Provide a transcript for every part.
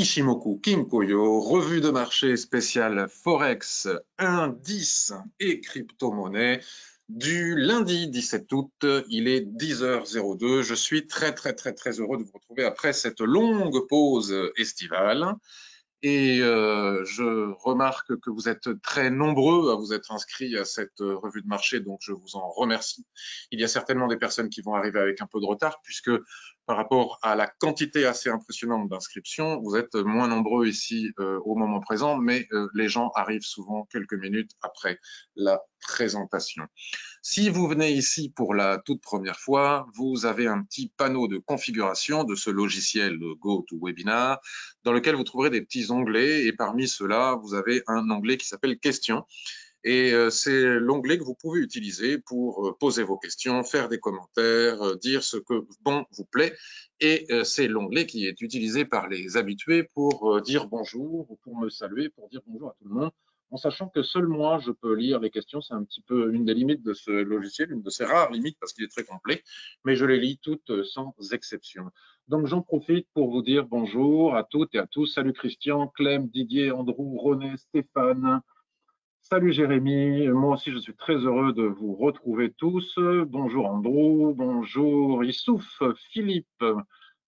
Ishimoku Kinkoyo, revue de marché spéciale Forex, indices et crypto-monnaies du lundi 17 août, il est 10h02. Je suis très heureux de vous retrouver après cette longue pause estivale. Et je remarque que vous êtes très nombreux à vous être inscrits à cette revue de marché, donc je vous en remercie. Il y a certainement des personnes qui vont arriver avec un peu de retard, puisque par rapport à la quantité assez impressionnante d'inscriptions, vous êtes moins nombreux ici au moment présent, mais les gens arrivent souvent quelques minutes après la présentation. Si vous venez ici pour la toute première fois, vous avez un petit panneau de configuration de ce logiciel GoToWebinar dans lequel vous trouverez des petits onglets et parmi ceux-là, vous avez un onglet qui s'appelle Questions. Et c'est l'onglet que vous pouvez utiliser pour poser vos questions, faire des commentaires, dire ce que bon vous plaît. Et c'est l'onglet qui est utilisé par les habitués pour dire bonjour, pour me saluer, pour dire bonjour à tout le monde, en sachant que seul moi, je peux lire les questions. C'est un petit peu une des limites de ce logiciel, une de ses rares limites parce qu'il est très complet, mais je les lis toutes sans exception. Donc j'en profite pour vous dire bonjour à toutes et à tous. Salut Christian, Clem, Didier, Andrew, René, Stéphane. Salut Jérémy, moi aussi je suis très heureux de vous retrouver tous. Bonjour Andrew, bonjour Issouf, Philippe,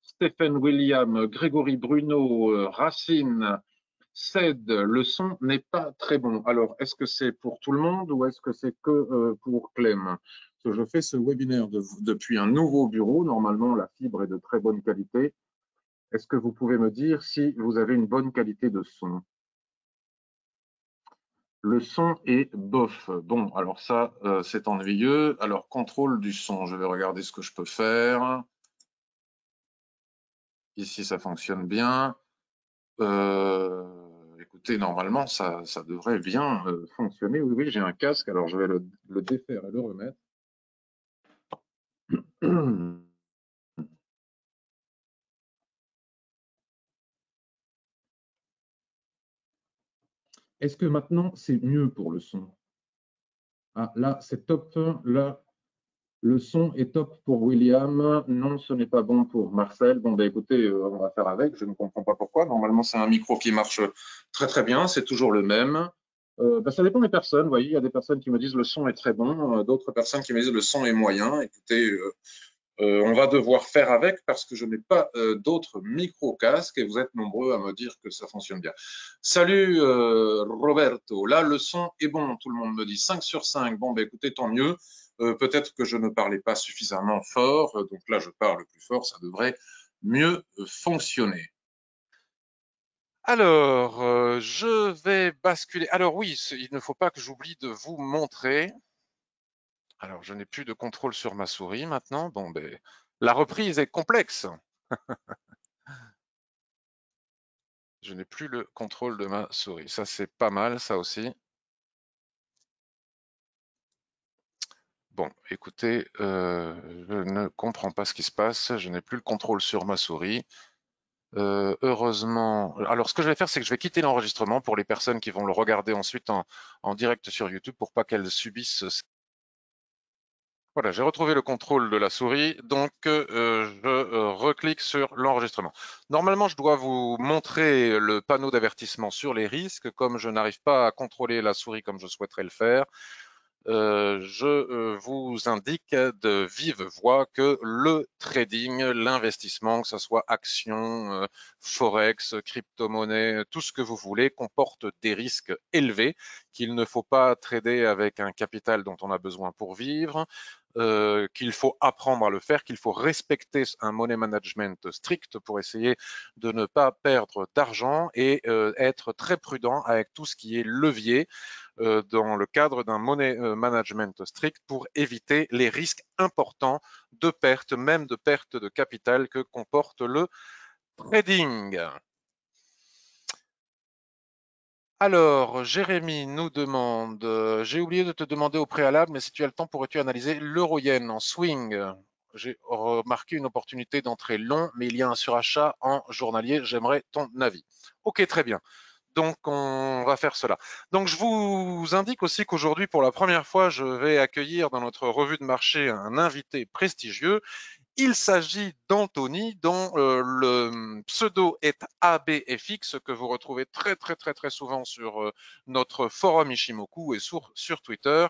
Stéphane William, Grégory Bruno, Racine, Ced. Le son n'est pas très bon. Alors, est-ce que c'est pour tout le monde ou est-ce que c'est que pour Clem? Parce que je fais ce webinaire depuis un nouveau bureau. Normalement, la fibre est de très bonne qualité. Est-ce que vous pouvez me dire si vous avez une bonne qualité de son? Le son est bof. Bon, alors ça, c'est ennuyeux. Alors, contrôle du son. Je vais regarder ce que je peux faire. Ici, ça fonctionne bien. Écoutez, normalement, ça devrait bien fonctionner. Oui, oui, j'ai un casque. Alors, je vais le défaire et le remettre. Est-ce que maintenant, c'est mieux pour le son? Ah, là, c'est top. Là, le son est top pour William. Non, ce n'est pas bon pour Marcel. Bon, ben écoutez, on va faire avec. Je ne comprends pas pourquoi. Normalement, c'est un micro qui marche très bien. C'est toujours le même. Ben, ça dépend des personnes. Vous voyez, il y a des personnes qui me disent le son est très bon, d'autres personnes qui me disent le son est moyen. Écoutez, on va devoir faire avec parce que je n'ai pas d'autres micro-casques et vous êtes nombreux à me dire que ça fonctionne bien. Salut Roberto, là le son est bon, tout le monde me dit 5 sur 5. Bon, ben écoutez, tant mieux. Peut-être que je ne parlais pas suffisamment fort, donc là je parle plus fort, ça devrait mieux fonctionner. Alors, je vais basculer. Alors oui, il ne faut pas que j'oublie de vous montrer. Alors, je n'ai plus de contrôle sur ma souris maintenant. Bon, ben, la reprise est complexe. Je n'ai plus le contrôle de ma souris. Ça, c'est pas mal, ça aussi. Bon, écoutez, je ne comprends pas ce qui se passe. Je n'ai plus le contrôle sur ma souris. Heureusement. Alors, ce que je vais faire, c'est que je vais quitter l'enregistrement pour les personnes qui vont le regarder ensuite en direct sur YouTube pour pas qu'elles subissent. Voilà, j'ai retrouvé le contrôle de la souris, donc je reclique sur l'enregistrement. Normalement, je dois vous montrer le panneau d'avertissement sur les risques. Comme je n'arrive pas à contrôler la souris comme je souhaiterais le faire, je vous indique de vive voix que le trading, l'investissement, que ce soit action, forex, crypto-monnaie, tout ce que vous voulez, comporte des risques élevés, qu'il ne faut pas trader avec un capital dont on a besoin pour vivre, qu'il faut apprendre à le faire, qu'il faut respecter un money management strict pour essayer de ne pas perdre d'argent et être très prudent avec tout ce qui est levier dans le cadre d'un money management strict pour éviter les risques importants de perte, même de perte de capital que comporte le trading. Alors, Jérémy nous demande, j'ai oublié de te demander au préalable, mais si tu as le temps, pourrais-tu analyser l'euro-yen en swing? J'ai remarqué une opportunité d'entrée long, mais il y a un surachat en journalier. J'aimerais ton avis. Ok, très bien. Donc, on va faire cela. Donc, je vous indique aussi qu'aujourd'hui, pour la première fois, je vais accueillir dans notre revue de marché un invité prestigieux. Il s'agit d'Anthony, dont le pseudo est ABFX, que vous retrouvez très souvent sur notre forum Ishimoku et sur Twitter,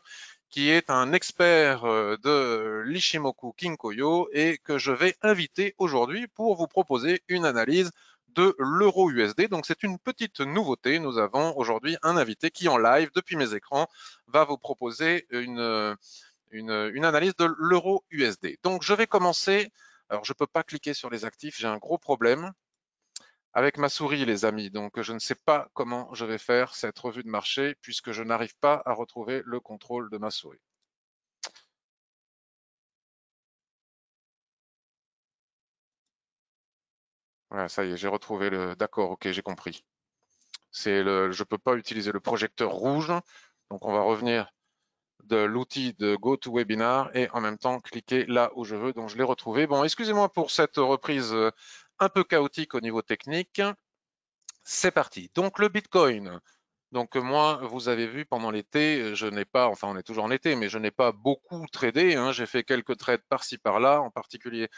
qui est un expert de l'Ishimoku Kinkoyo et que je vais inviter aujourd'hui pour vous proposer une analyse de l'euro USD. Donc c'est une petite nouveauté. Nous avons aujourd'hui un invité qui en live depuis mes écrans va vous proposer une analyse de l'euro USD. Donc je vais commencer. Alors je ne peux pas cliquer sur les actifs, j'ai un gros problème avec ma souris les amis. Donc je ne sais pas comment je vais faire cette revue de marché puisque je n'arrive pas à retrouver le contrôle de ma souris. Voilà, ça y est, j'ai retrouvé le. D'accord, ok, j'ai compris. Je ne peux pas utiliser le projecteur rouge. Donc on va revenir de l'outil de GoToWebinar et en même temps cliquer là où je veux. Donc je l'ai retrouvé. Bon, excusez-moi pour cette reprise un peu chaotique au niveau technique. C'est parti. Donc le Bitcoin. Donc moi, vous avez vu pendant l'été, je n'ai pas, enfin on est toujours en été, mais je n'ai pas beaucoup tradé, hein. J'ai fait quelques trades par-ci par-là, en particulier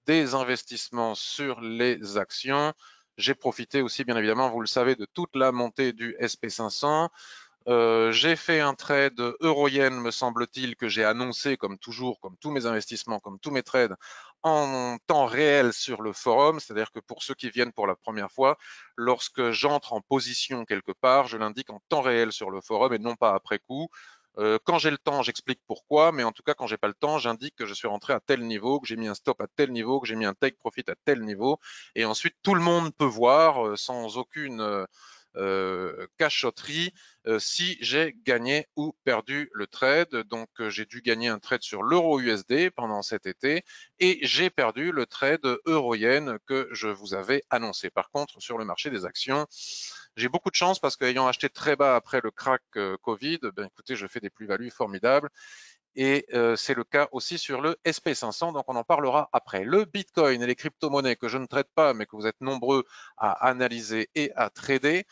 des investissements sur les actions. J'ai profité aussi, bien évidemment, vous le savez, de toute la montée du SP500. J'ai fait un trade euro-yen, me semble-t-il, que j'ai annoncé comme toujours, comme tous mes investissements, comme tous mes trades, en temps réel sur le forum. C'est-à-dire que pour ceux qui viennent pour la première fois, lorsque j'entre en position quelque part, je l'indique en temps réel sur le forum et non pas après coup. Quand j'ai le temps, j'explique pourquoi, mais en tout cas, quand j'ai pas le temps, j'indique que je suis rentré à tel niveau, que j'ai mis un stop à tel niveau, que j'ai mis un take profit à tel niveau, et ensuite tout le monde peut voir sans aucune cachotterie si j'ai gagné ou perdu le trade. Donc j'ai dû gagner un trade sur l'euro USD pendant cet été et j'ai perdu le trade euro-yen que je vous avais annoncé. Par contre, sur le marché des actions, j'ai beaucoup de chance parce qu'ayant acheté très bas après le crack Covid, ben écoutez, je fais des plus-values formidables. Et c'est le cas aussi sur le SP500, donc on en parlera après. Le Bitcoin et les crypto-monnaies que je ne traite pas, mais que vous êtes nombreux à analyser et à trader,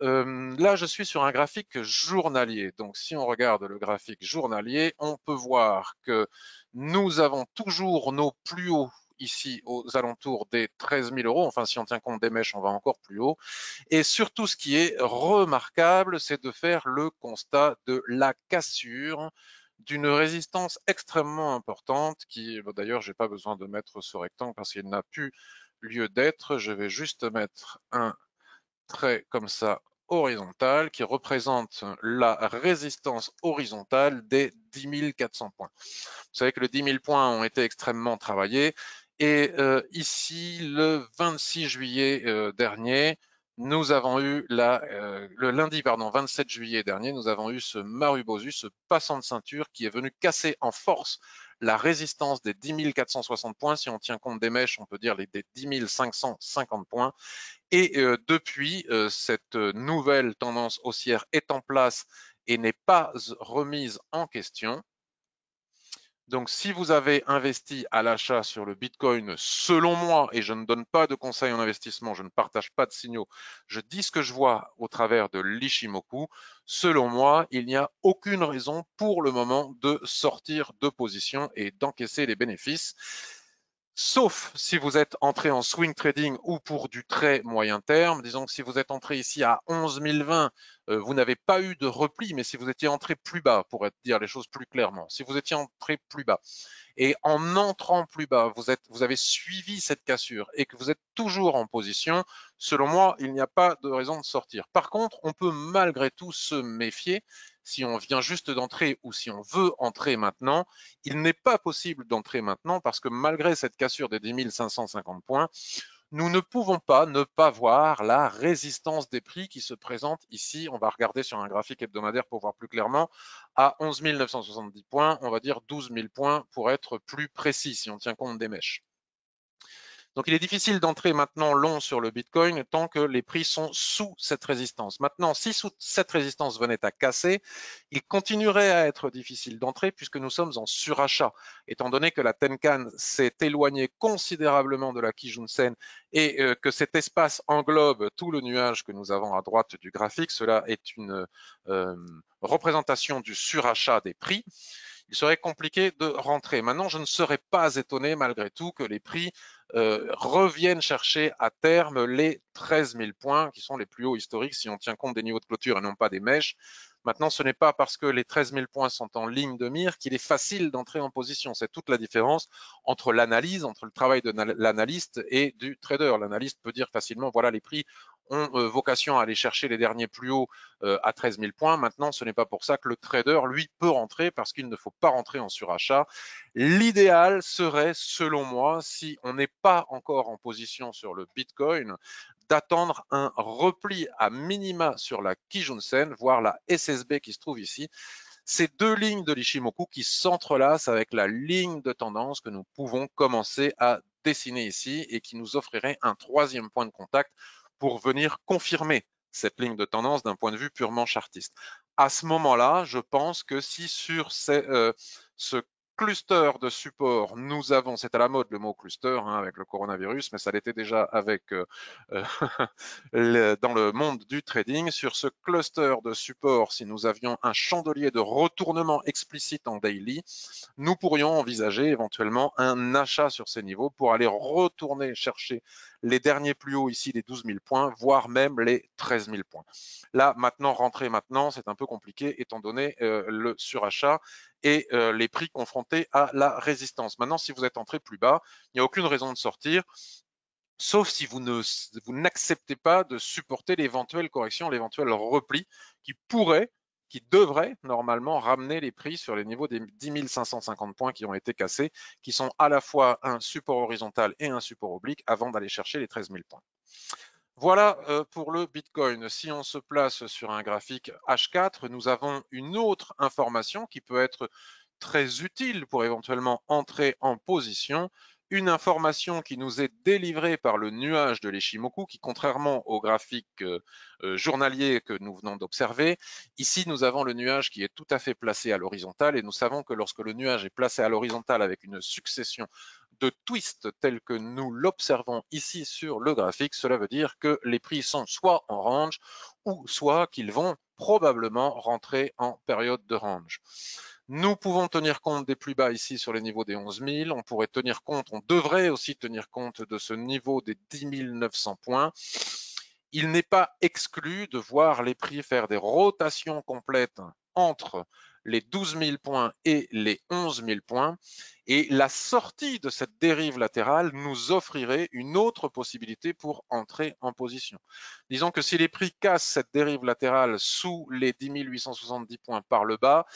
là, je suis sur un graphique journalier. Donc, si on regarde le graphique journalier, on peut voir que nous avons toujours nos plus hauts ici aux alentours des 13 000 euros. Enfin, si on tient compte des mèches, on va encore plus haut. Et surtout, ce qui est remarquable, c'est de faire le constat de la cassure d'une résistance extrêmement importante qui, d'ailleurs, j'ai pas besoin de mettre ce rectangle parce qu'il n'a plus lieu d'être. Je vais juste mettre un trait comme ça horizontal qui représente la résistance horizontale des 10 400 points. Vous savez que les 10 000 points ont été extrêmement travaillés et ici, le 26 juillet dernier, nous avons eu le lundi, pardon, 27 juillet dernier, nous avons eu ce Marubozu, ce passant de ceinture qui est venu casser en force la résistance des 10 460 points. Si on tient compte des mèches, on peut dire des 10 550 points. Et depuis, cette nouvelle tendance haussière est en place et n'est pas remise en question. Donc, si vous avez investi à l'achat sur le Bitcoin, selon moi, et je ne donne pas de conseils en investissement, je ne partage pas de signaux, je dis ce que je vois au travers de l'Ishimoku, selon moi, il n'y a aucune raison pour le moment de sortir de position et d'encaisser les bénéfices. Sauf si vous êtes entré en swing trading ou pour du très moyen terme. Disons que si vous êtes entré ici à 11 020, vous n'avez pas eu de repli, mais si vous étiez entré plus bas, pour dire les choses plus clairement, si vous étiez entré plus bas, et en entrant plus bas, vous avez suivi cette cassure et que vous êtes toujours en position, selon moi, il n'y a pas de raison de sortir. Par contre, on peut malgré tout se méfier. Si on vient juste d'entrer ou si on veut entrer maintenant, il n'est pas possible d'entrer maintenant parce que malgré cette cassure des 10 550 points, nous ne pouvons pas ne pas voir la résistance des prix qui se présente ici. On va regarder sur un graphique hebdomadaire pour voir plus clairement à 11 970 points, on va dire 12 000 points pour être plus précis si on tient compte des mèches. Donc, il est difficile d'entrer maintenant long sur le Bitcoin tant que les prix sont sous cette résistance. Maintenant, si cette résistance venait à casser, il continuerait à être difficile d'entrer puisque nous sommes en surachat. Étant donné que la Tenkan s'est éloignée considérablement de la Kijun-sen et que cet espace englobe tout le nuage que nous avons à droite du graphique, cela est une représentation du surachat des prix. il serait compliqué de rentrer. Maintenant, je ne serais pas étonné malgré tout que les prix reviennent chercher à terme les 13 000 points qui sont les plus hauts historiques si on tient compte des niveaux de clôture et non pas des mèches. Maintenant, ce n'est pas parce que les 13 000 points sont en ligne de mire qu'il est facile d'entrer en position. C'est toute la différence entre l'analyse, entre le travail de l'analyste et du trader. L'analyste peut dire facilement, voilà, les prix ont vocation à aller chercher les derniers plus hauts à 13 000 points. Maintenant, ce n'est pas pour ça que le trader, lui, peut rentrer parce qu'il ne faut pas rentrer en surachat. L'idéal serait, selon moi, si on n'est pas encore en position sur le Bitcoin, d'attendre un repli à minima sur la Kijun-sen, voire la SSB qui se trouve ici. Ces deux lignes de l'Ishimoku qui s'entrelacent avec la ligne de tendance que nous pouvons commencer à dessiner ici et qui nous offrirait un troisième point de contact pour venir confirmer cette ligne de tendance d'un point de vue purement chartiste. À ce moment-là, je pense que si sur ce cluster de support, nous avons, c'est à la mode le mot cluster hein, avec le coronavirus, mais ça l'était déjà avec dans le monde du trading. Sur ce cluster de support, si nous avions un chandelier de retournement explicite en daily, nous pourrions envisager éventuellement un achat sur ces niveaux pour aller retourner chercher les derniers plus hauts ici, les 12 000 points, voire même les 13 000 points. Là, maintenant, rentrer maintenant, c'est un peu compliqué étant donné le surachat et les prix confrontés à la résistance. Maintenant, si vous êtes entré plus bas, il n'y a aucune raison de sortir, sauf si vous n'acceptez pas de supporter l'éventuelle correction, l'éventuel repli qui devrait normalement ramener les prix sur les niveaux des 10 550 points qui ont été cassés, qui sont à la fois un support horizontal et un support oblique avant d'aller chercher les 13 000 points. Voilà pour le Bitcoin. Si on se place sur un graphique H4, nous avons une autre information qui peut être très utile pour éventuellement entrer en position. Une information qui nous est délivrée par le nuage de l'Ishimoku, qui contrairement au graphique journalier que nous venons d'observer, ici nous avons le nuage qui est tout à fait placé à l'horizontale et nous savons que lorsque le nuage est placé à l'horizontale avec une succession de twists tels que nous l'observons ici sur le graphique, cela veut dire que les prix sont soit en range ou soit qu'ils vont probablement rentrer en période de range. Nous pouvons tenir compte des plus bas ici sur les niveaux des 11 000. On pourrait tenir compte, on devrait aussi tenir compte de ce niveau des 10 900 points. Il n'est pas exclu de voir les prix faire des rotations complètes entre les 12 000 points et les 11 000 points. Et la sortie de cette dérive latérale nous offrirait une autre possibilité pour entrer en position. Disons que si les prix cassent cette dérive latérale sous les 10 870 points par le bas,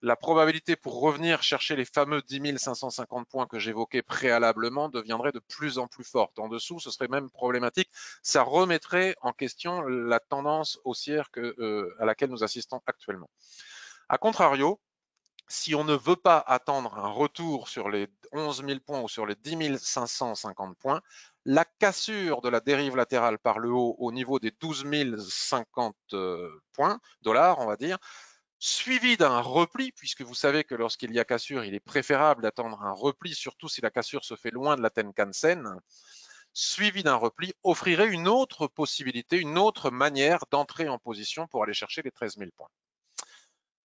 la probabilité pour revenir chercher les fameux 10 550 points que j'évoquais préalablement deviendrait de plus en plus forte. En dessous, ce serait même problématique. Ça remettrait en question la tendance haussière à laquelle nous assistons actuellement. A contrario, si on ne veut pas attendre un retour sur les 11 000 points ou sur les 10 550 points, la cassure de la dérive latérale par le haut au niveau des 12 050 points, dollars, on va dire, suivi d'un repli, puisque vous savez que lorsqu'il y a cassure, il est préférable d'attendre un repli, surtout si la cassure se fait loin de la Tenkan-sen, suivi d'un repli, offrirait une autre possibilité, une autre manière d'entrer en position pour aller chercher les 13 000 points.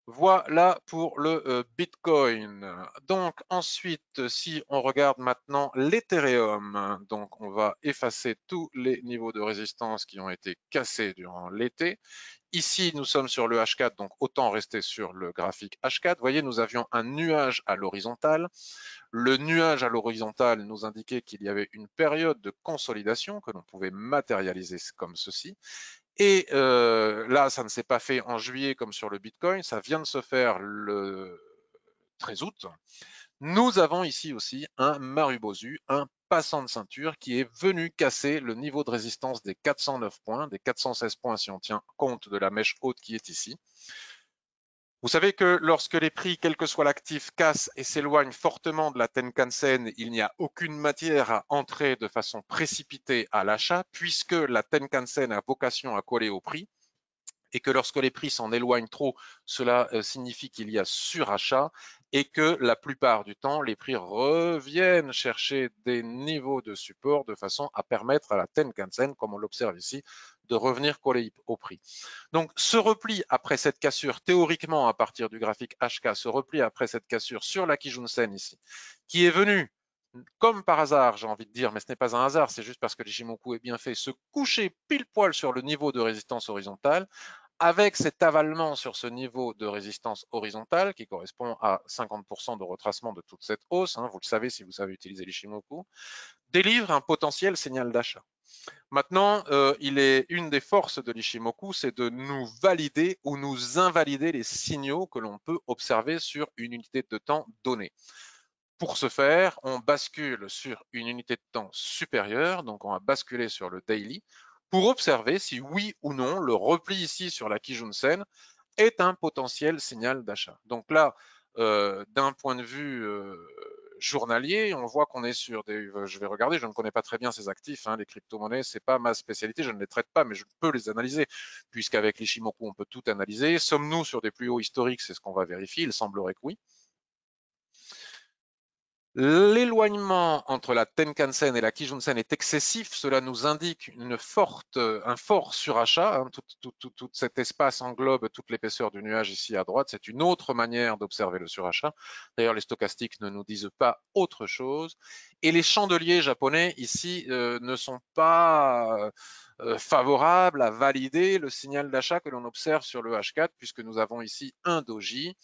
Voilà pour le Bitcoin. Donc ensuite, si on regarde maintenant l'Ethereum, donc on va effacer tous les niveaux de résistance qui ont été cassés durant l'été. Ici, nous sommes sur le H4, donc autant rester sur le graphique H4. Vous voyez, nous avions un nuage à l'horizontale. Le nuage à l'horizontale nous indiquait qu'il y avait une période de consolidation que l'on pouvait matérialiser comme ceci. Et là, ça ne s'est pas fait en juillet comme sur le Bitcoin, ça vient de se faire le 13 août. Nous avons ici aussi un Marubozu, un passant de ceinture qui est venu casser le niveau de résistance des 409 points, des 416 points si on tient compte de la mèche haute qui est ici. Vous savez que lorsque les prix, quel que soit l'actif, cassent et s'éloignent fortement de la Tenkan-sen, il n'y a aucune matière à entrer de façon précipitée à l'achat, puisque la Tenkan-sen a vocation à coller au prix, et que lorsque les prix s'en éloignent trop, cela signifie qu'il y a surachat. et que la plupart du temps, les prix reviennent chercher des niveaux de support de façon à permettre à la Tenkan-sen, comme on l'observe ici, de revenir coller au prix. Donc, ce repli après cette cassure, théoriquement à partir du graphique HK, ce repli après cette cassure sur la Kijun-sen ici, qui est venu comme par hasard, j'ai envie de dire, mais ce n'est pas un hasard, c'est juste parce que l'Ichimoku est bien fait, se coucher pile poil sur le niveau de résistance horizontale, avec cet avalement sur ce niveau de résistance horizontale, qui correspond à 50% de retracement de toute cette hausse, hein, vous le savez si vous savez utiliser l'Ichimoku, délivre un potentiel signal d'achat. Maintenant, une des forces de l'Ichimoku, c'est de nous valider ou nous invalider les signaux que l'on peut observer sur une unité de temps donnée. Pour ce faire, on bascule sur une unité de temps supérieure, donc on va basculer sur le daily, pour observer si oui ou non le repli ici sur la Kijun-sen est un potentiel signal d'achat. Donc là, d'un point de vue journalier, on voit qu'on est sur des, je vais regarder, je ne connais pas très bien ces actifs, hein, les crypto-monnaies, c'est pas ma spécialité, je ne les traite pas, mais je peux les analyser, puisqu'avec l'Ichimoku, on peut tout analyser. Sommes-nous sur des plus hauts historiques? C'est ce qu'on va vérifier, il semblerait que oui. L'éloignement entre la Tenkan-sen et la Kijun-sen est excessif. Cela nous indique un fort surachat. Hein. Tout cet espace englobe toute l'épaisseur du nuage ici à droite. C'est une autre manière d'observer le surachat. D'ailleurs, les stochastiques ne nous disent pas autre chose. Et les chandeliers japonais ici ne sont pas favorables à valider le signal d'achat que l'on observe sur le H4, puisque nous avons ici un doji.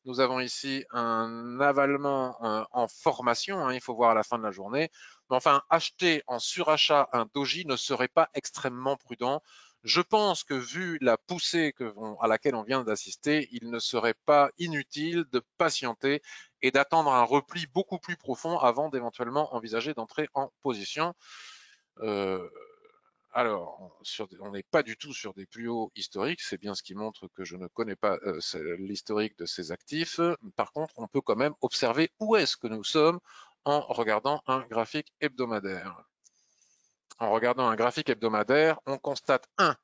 Nous avons ici un avalement en formation, hein, il faut voir à la fin de la journée. Mais enfin, acheter en surachat un doji ne serait pas extrêmement prudent. Je pense que vu la poussée à laquelle on vient d'assister, il ne serait pas inutile de patienter et d'attendre un repli beaucoup plus profond avant d'éventuellement envisager d'entrer en position. Alors, on n'est pas du tout sur des plus hauts historiques, c'est bien ce qui montre que je ne connais pas l'historique de ces actifs. Par contre, on peut quand même observer où est-ce que nous sommes en regardant un graphique hebdomadaire. En regardant un graphique hebdomadaire, on constate un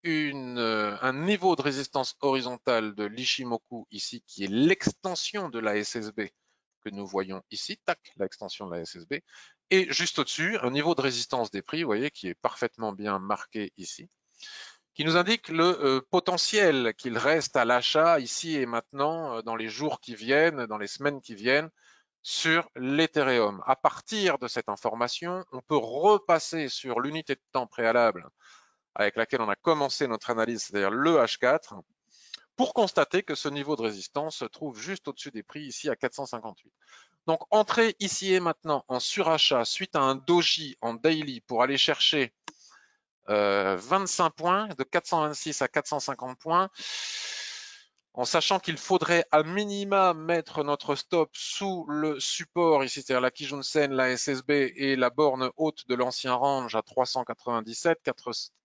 niveau de résistance horizontale de l'Ichimoku ici, qui est l'extension de la SSB que nous voyons ici, tac, l'extension de la SSB, et juste au-dessus, un niveau de résistance des prix, vous voyez, qui est parfaitement bien marqué ici, qui nous indique le potentiel qu'il reste à l'achat ici et maintenant, dans les jours qui viennent, dans les semaines qui viennent, sur l'Ethereum. À partir de cette information, on peut repasser sur l'unité de temps préalable avec laquelle on a commencé notre analyse, c'est-à-dire le H4, pour constater que ce niveau de résistance se trouve juste au-dessus des prix ici à 458. Donc, entrer ici et maintenant en surachat suite à un doji en daily pour aller chercher 25 points, de 426 à 450 points, en sachant qu'il faudrait à minima mettre notre stop sous le support ici, c'est-à-dire la Kijun-sen, la SSB et la borne haute de l'ancien range à 397,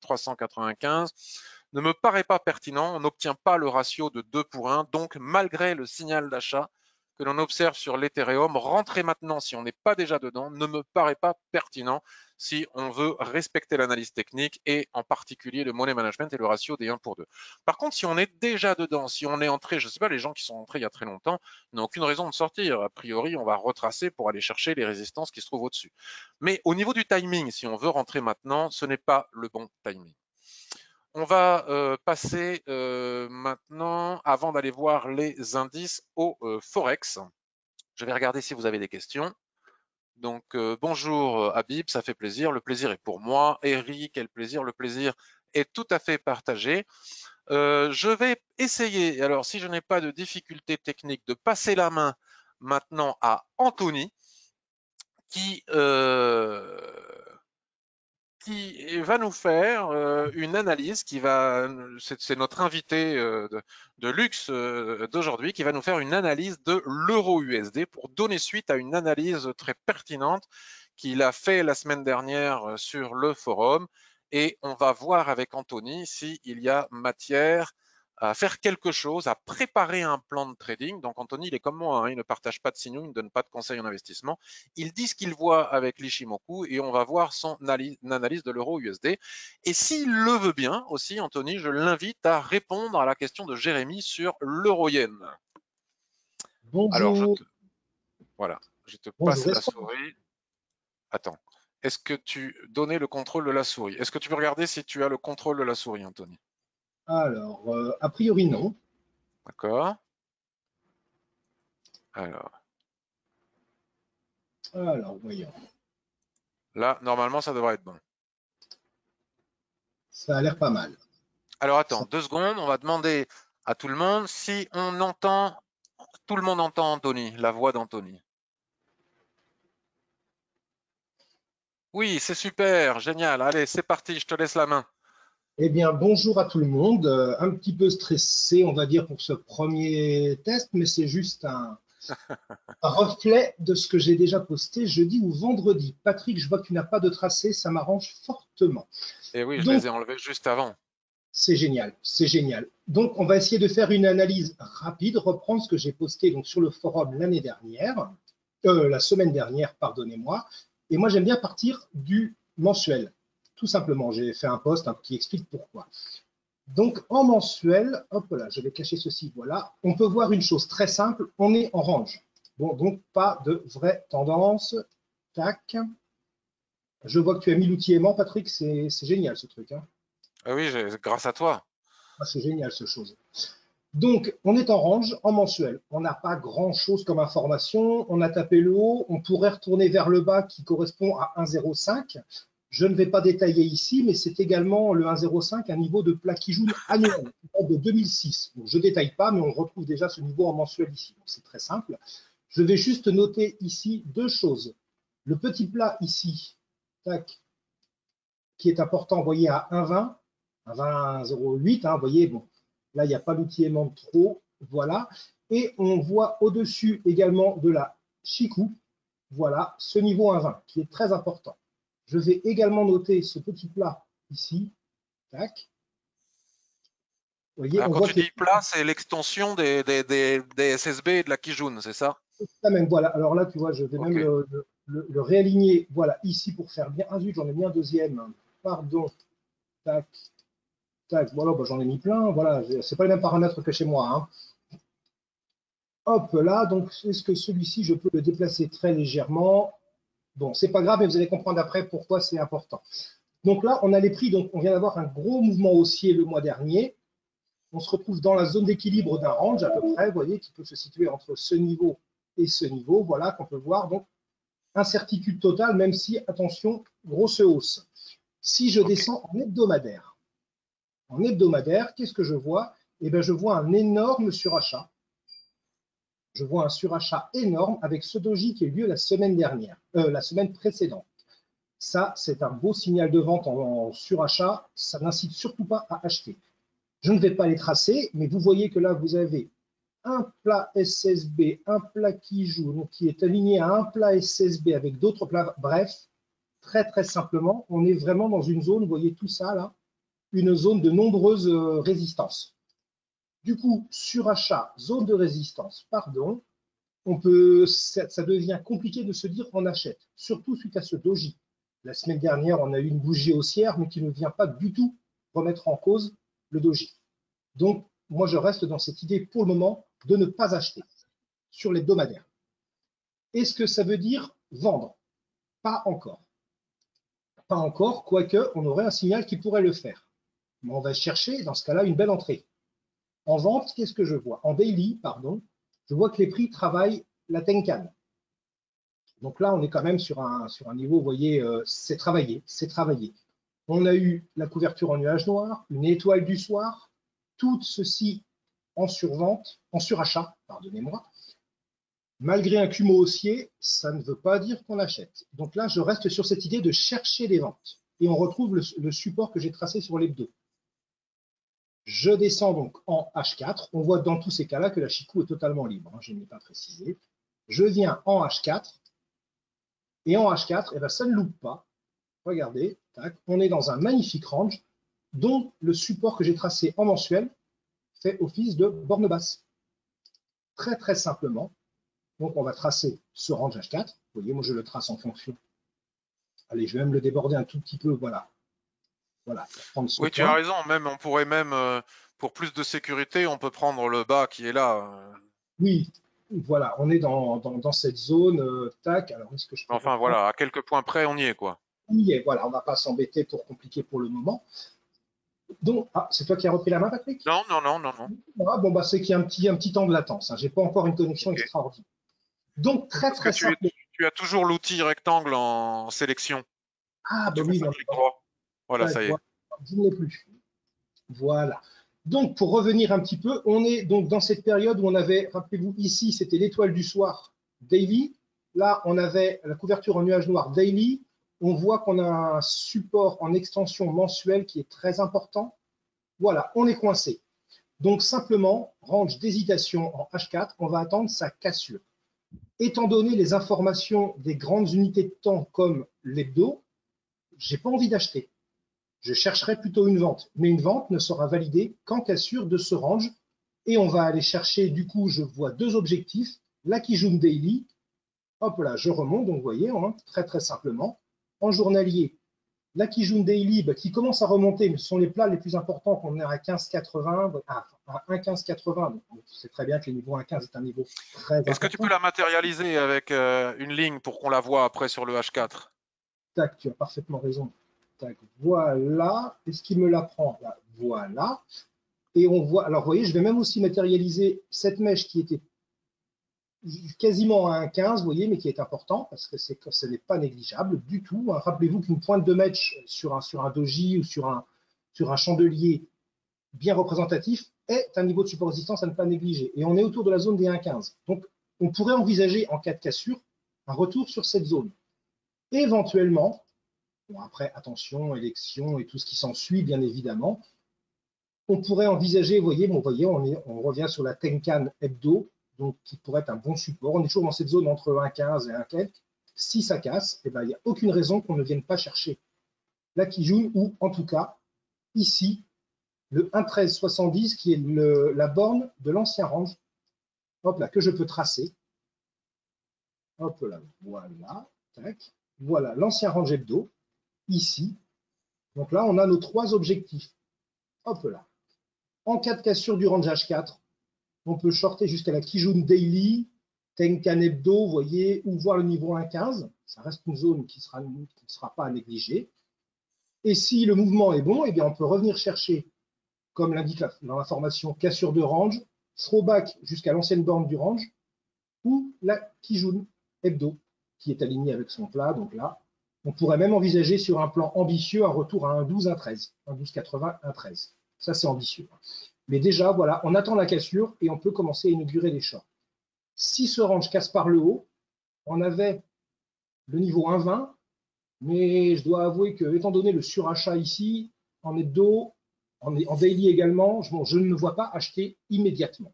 395, ne me paraît pas pertinent. On n'obtient pas le ratio de 2 pour 1. Donc, malgré le signal d'achat que l'on observe sur l'Ethereum, rentrer maintenant si on n'est pas déjà dedans ne me paraît pas pertinent si on veut respecter l'analyse technique et en particulier le money management et le ratio des 1 pour 2. Par contre, si on est déjà dedans, si on est entré, je ne sais pas, les gens qui sont entrés il y a très longtemps n'ont aucune raison de sortir. A priori, on va retracer pour aller chercher les résistances qui se trouvent au-dessus. Mais au niveau du timing, si on veut rentrer maintenant, ce n'est pas le bon timing. On va passer maintenant, avant d'aller voir les indices, au Forex. Je vais regarder si vous avez des questions. Donc, bonjour Habib, ça fait plaisir. Le plaisir est pour moi. Eric, quel plaisir. Le plaisir est tout à fait partagé. Je vais essayer, alors si je n'ai pas de difficulté technique, de passer la main maintenant à Anthony, qui va nous faire une analyse c'est notre invité de luxe d'aujourd'hui, qui va nous faire une analyse de l'euro USD pour donner suite à une analyse très pertinente qu'il a fait la semaine dernière sur le forum. Et on va voir avec Anthony s'il y a matière à faire quelque chose, à préparer un plan de trading. Donc Anthony, il est comme moi, hein, il ne partage pas de signaux, il ne donne pas de conseils en investissement. Il dit ce qu'il voit avec l'Ichimoku et on va voir son analyse de l'euro USD. Et s'il le veut bien aussi, Anthony, je l'invite à répondre à la question de Jérémy sur l'euro yen. Alors, Bonjour, voilà, je te passe bonjour. la souris. Attends, est-ce que tu donnais le contrôle de la souris? Est-ce que tu peux regarder si tu as le contrôle de la souris, Anthony? Alors, a priori non. D'accord. Alors, Alors, voyons. là, normalement, ça devrait être bon. Ça a l'air pas mal. Alors, attends, Ça- 2 secondes, on va demander à tout le monde si on entend, tout le monde entend Anthony, la voix d'Anthony. Oui, c'est super, génial. Allez, c'est parti, je te laisse la main. Eh bien, bonjour à tout le monde. Un petit peu stressé, on va dire, pour ce premier test, mais c'est juste un reflet de ce que j'ai déjà posté jeudi ou vendredi. Patrick, je vois que tu n'as pas de tracé, ça m'arrange fortement. Et oui, je Donc, les ai enlevés juste avant. c'est génial, c'est génial. Donc, on va essayer de faire une analyse rapide, reprendre ce que j'ai posté donc, sur le forum l'année dernière, la semaine dernière, pardonnez-moi. Et moi, j'aime bien partir du mensuel. Tout simplement, j'ai fait un post qui explique pourquoi. Donc, en mensuel, hop là, je vais cacher ceci, voilà. On peut voir une chose très simple, on est en range. Bon, donc pas de vraie tendance. Tac. Je vois que tu as mis l'outil aimant, Patrick, c'est génial ce truc. Hein. Ah oui, grâce à toi. Ah, c'est génial ce chose. Donc, on est en range, en mensuel. On n'a pas grand-chose comme information. On a tapé le haut. On pourrait retourner vers le bas qui correspond à 1,05. Je ne vais pas détailler ici, mais c'est également le 1,05, un niveau de plaquis-jaune annuel qui date de 2006. Donc, je ne détaille pas, mais on retrouve déjà ce niveau en mensuel ici. Donc, c'est très simple. Je vais juste noter ici deux choses. Le petit plat ici, tac, qui est important, vous voyez, à 1,20, 1,20,08, hein, vous voyez, bon, là, il n'y a pas l'outil aimant trop, voilà. Et on voit au-dessus également de la Chikou, voilà, ce niveau 1,20 qui est très important. Je vais également noter ce petit plat ici, tac. Vous voyez, Alors, on quand voit tu que les dis plat, c'est l'extension des SSB et de la Kijun, c'est ça? ça même, voilà. Alors là, tu vois, je vais Ok. même le réaligner, voilà, ici pour faire bien. Ah zut, j'en ai mis un deuxième. Pardon. Tac, tac. Voilà, bah, j'en ai mis plein. Voilà, c'est pas les mêmes paramètres que chez moi. Hein. Hop là, donc est-ce que celui-ci, je peux le déplacer très légèrement? Bon, c'est pas grave, mais vous allez comprendre après pourquoi c'est important. Donc là, on a les prix, donc on vient d'avoir un gros mouvement haussier le mois dernier. On se retrouve dans la zone d'équilibre d'un range à peu près, vous voyez, qui peut se situer entre ce niveau et ce niveau, voilà, qu'on peut voir. Donc, incertitude totale, même si, attention, grosse hausse. Si je Ok. descends en hebdomadaire, qu'est-ce que je vois? Eh bien, je vois un énorme surachat. Je vois un surachat énorme avec ce doji qui a eu lieu la semaine dernière, la semaine précédente. Ça, c'est un beau signal de vente en surachat. Ça n'incite surtout pas à acheter. Je ne vais pas les tracer, mais vous voyez que là, vous avez un plat SSB, un plat qui joue, donc qui est aligné à un plat SSB avec d'autres plats. Bref, très très simplement, on est vraiment dans une zone, vous voyez tout ça là, une zone de nombreuses résistances. Du coup, surachat, zone de résistance, pardon, ça devient compliqué de se dire on achète, surtout suite à ce doji. La semaine dernière, on a eu une bougie haussière, mais qui ne vient pas du tout remettre en cause le doji. Donc, moi, je reste dans cette idée pour le moment de ne pas acheter sur l'hebdomadaire. Est-ce que ça veut dire vendre? Pas encore. Pas encore, quoique on aurait un signal qui pourrait le faire. Mais on va chercher, dans ce cas-là, une belle entrée. En vente, qu'est-ce que je vois? En daily, pardon, je vois que les prix travaillent la Tenkan. Donc là, on est quand même sur un niveau, vous voyez, c'est travaillé, c'est travaillé. On a eu la couverture en nuage noir, une étoile du soir, tout ceci en survente, en surachat, pardonnez-moi. Malgré un cumul haussier, ça ne veut pas dire qu'on achète. Donc là, je reste sur cette idée de chercher des ventes. Et on retrouve le support que j'ai tracé sur l'hebdo. Je descends donc en H4. On voit dans tous ces cas-là que la Chikou est totalement libre. Je ne l'ai pas précisé. Je viens en H4. Et en H4, eh ben, ça ne loupe pas. Regardez, tac, on est dans un magnifique range dont le support que j'ai tracé en mensuel fait office de borne basse. Très très simplement. Donc on va tracer ce range H4. Vous voyez, moi je le trace en fonction. Allez, je vais même le déborder un tout petit peu. Voilà. Voilà, pour prendre ce Oui, tu as point. raison. Même, on pourrait même, pour plus de sécurité, on peut prendre le bas qui est là. Oui, voilà, on est dans cette zone, tac, alors est-ce que je peux Enfin, reprendre? voilà, à quelques points près, on y est, quoi. On y est, voilà, on ne va pas s'embêter pour compliquer pour le moment. Donc, ah, c'est toi qui as repris la main, Patrick? Non, non, non, non, non. Ah, bon, bah, c'est qu'il y a un petit temps de latence, hein. Je n'ai pas encore une connexion Ok. extraordinaire. Donc, très, Parce que très simple. tu as toujours l'outil rectangle en sélection. Ah, Tu ben peux oui, faire non, clic droit. Voilà, tac, ça y est. voilà, je ne l'ai plus. Voilà. Donc, pour revenir un petit peu, on est donc dans cette période où on avait, rappelez-vous, ici, c'était l'étoile du soir, daily. Là, on avait la couverture en nuage noir, daily. On voit qu'on a un support en extension mensuelle qui est très important. Voilà, on est coincé. Donc, simplement, range d'hésitation en H4, on va attendre sa cassure. Étant donné les informations des grandes unités de temps comme l'hebdo, j'ai pas envie d'acheter. Je chercherai plutôt une vente, mais une vente ne sera validée qu'en cassure de ce range. Et on va aller chercher, du coup, je vois deux objectifs, la Kijun Daily, hop là, je remonte, donc vous voyez, hein, très très simplement, en journalier, la Kijun Daily qui commence à remonter, mais ce sont les plats les plus importants qu'on est à 15,80, à 1,1580, donc c'est très bien que le niveau 1,15 est un niveau très Est-ce que tu peux important. la matérialiser avec une ligne pour qu'on la voit après sur le H4? Tac, tu as parfaitement raison. Tac, voilà. Est-ce qu'il me la prend là? Voilà. Et on voit, alors vous voyez, je vais même aussi matérialiser cette mèche qui était quasiment à 1,15, vous voyez, mais qui est important parce que ce n'est pas négligeable du tout, hein. Rappelez-vous qu'une pointe de mèche sur un doji ou sur un chandelier bien représentatif est un niveau de support résistance à ne pas négliger. Et on est autour de la zone des 1,15. Donc, on pourrait envisager, en cas de cassure, un retour sur cette zone. Éventuellement, bon, après, attention, élection et tout ce qui s'ensuit, bien évidemment, on pourrait envisager, vous voyez, on revient sur la Tenkan hebdo, donc qui pourrait être un bon support. On est toujours dans cette zone entre 1,15 et 1 quelques. Si ça casse, eh ben, il n'y a aucune raison qu'on ne vienne pas chercher la Kijun ou en tout cas, ici, le 1,1370 qui est la borne de l'ancien range, hop là, que je peux tracer. Hop là, voilà, tac. Voilà l'ancien range hebdo, ici. Donc là, on a nos trois objectifs. Hop là. En cas de cassure du range H4, on peut shorter jusqu'à la Kijun Daily, Tenkan Hebdo, vous voyez, ou voir le niveau 1,15. Ça reste une zone qui ne sera pas à négliger. Et si le mouvement est bon, eh bien, on peut revenir chercher, comme l'indique dans l'information, cassure de range, throwback jusqu'à l'ancienne borne du range, ou la Kijun Hebdo, qui est alignée avec son plat. Donc là, on pourrait même envisager sur un plan ambitieux un retour à 1,12, 1,13, 1,1280, 1,13. Ça, c'est ambitieux. Mais déjà, voilà, on attend la cassure et on peut commencer à inaugurer les shorts. Si ce range casse par le haut, on avait le niveau 1,20, mais je dois avouer que, étant donné le surachat ici, en hebdo, en daily également, je ne me vois pas acheter immédiatement.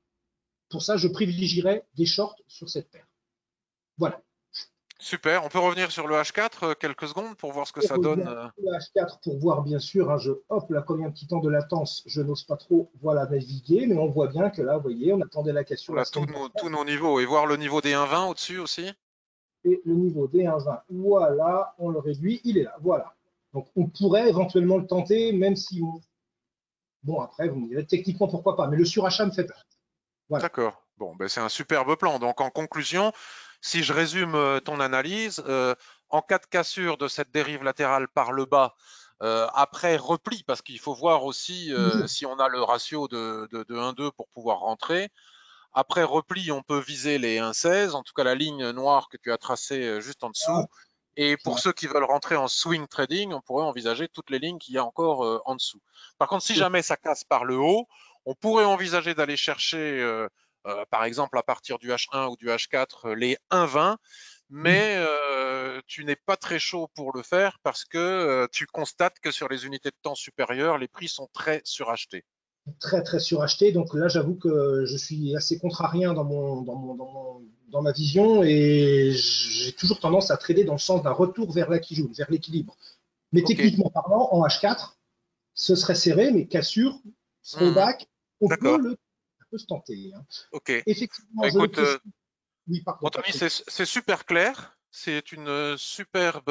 Pour ça, je privilégierais des shorts sur cette paire. Voilà. Super, on peut revenir sur le H4 quelques secondes pour voir ce que On ça revient donne. au H4 pour voir, bien sûr, hein, hop là, comme il y a un petit temps de latence, je n'ose pas trop voilà, naviguer, mais on voit bien que là, vous voyez, on attendait la cassure On la a semaine dernière. tous nos niveaux et voir le niveau des 1,20 au-dessus aussi. Et le niveau des 1,20, voilà, on le réduit, il est là, voilà. Donc on pourrait éventuellement le tenter, même si, bon, après, vous me direz, techniquement, pourquoi pas, mais le surachat me fait peur. Voilà. D'accord. Bon, ben c'est un superbe plan. Donc en conclusion, si je résume ton analyse, en cas de cassure de cette dérive latérale par le bas, après repli, parce qu'il faut voir aussi si on a le ratio de 1,2 pour pouvoir rentrer. Après repli, on peut viser les 1,16, en tout cas la ligne noire que tu as tracée juste en Ah, dessous. Et pour ceux qui veulent rentrer en swing trading, on pourrait envisager toutes les lignes qu'il y a encore en dessous. Par contre, si jamais ça casse par le haut, on pourrait envisager d'aller chercher, par exemple, à partir du H1 ou du H4, les 1,20, oui, mais tu n'es pas très chaud pour le faire parce que tu constates que sur les unités de temps supérieures, les prix sont très surachetés. très très suracheté. Donc là, j'avoue que je suis assez contrarien dans ma vision et j'ai toujours tendance à trader dans le sens d'un retour vers l'équilibre, vers l'équilibre. Mais Ok. techniquement parlant, en H4, ce serait serré, mais cassure, Mhm. throwback, on peut D'accord. ça peut se tenter, hein. Ok. Effectivement, Bah, je le écoute, précise. Oui, pardon, Anthony, Patrick. c'est super clair. C'est une superbe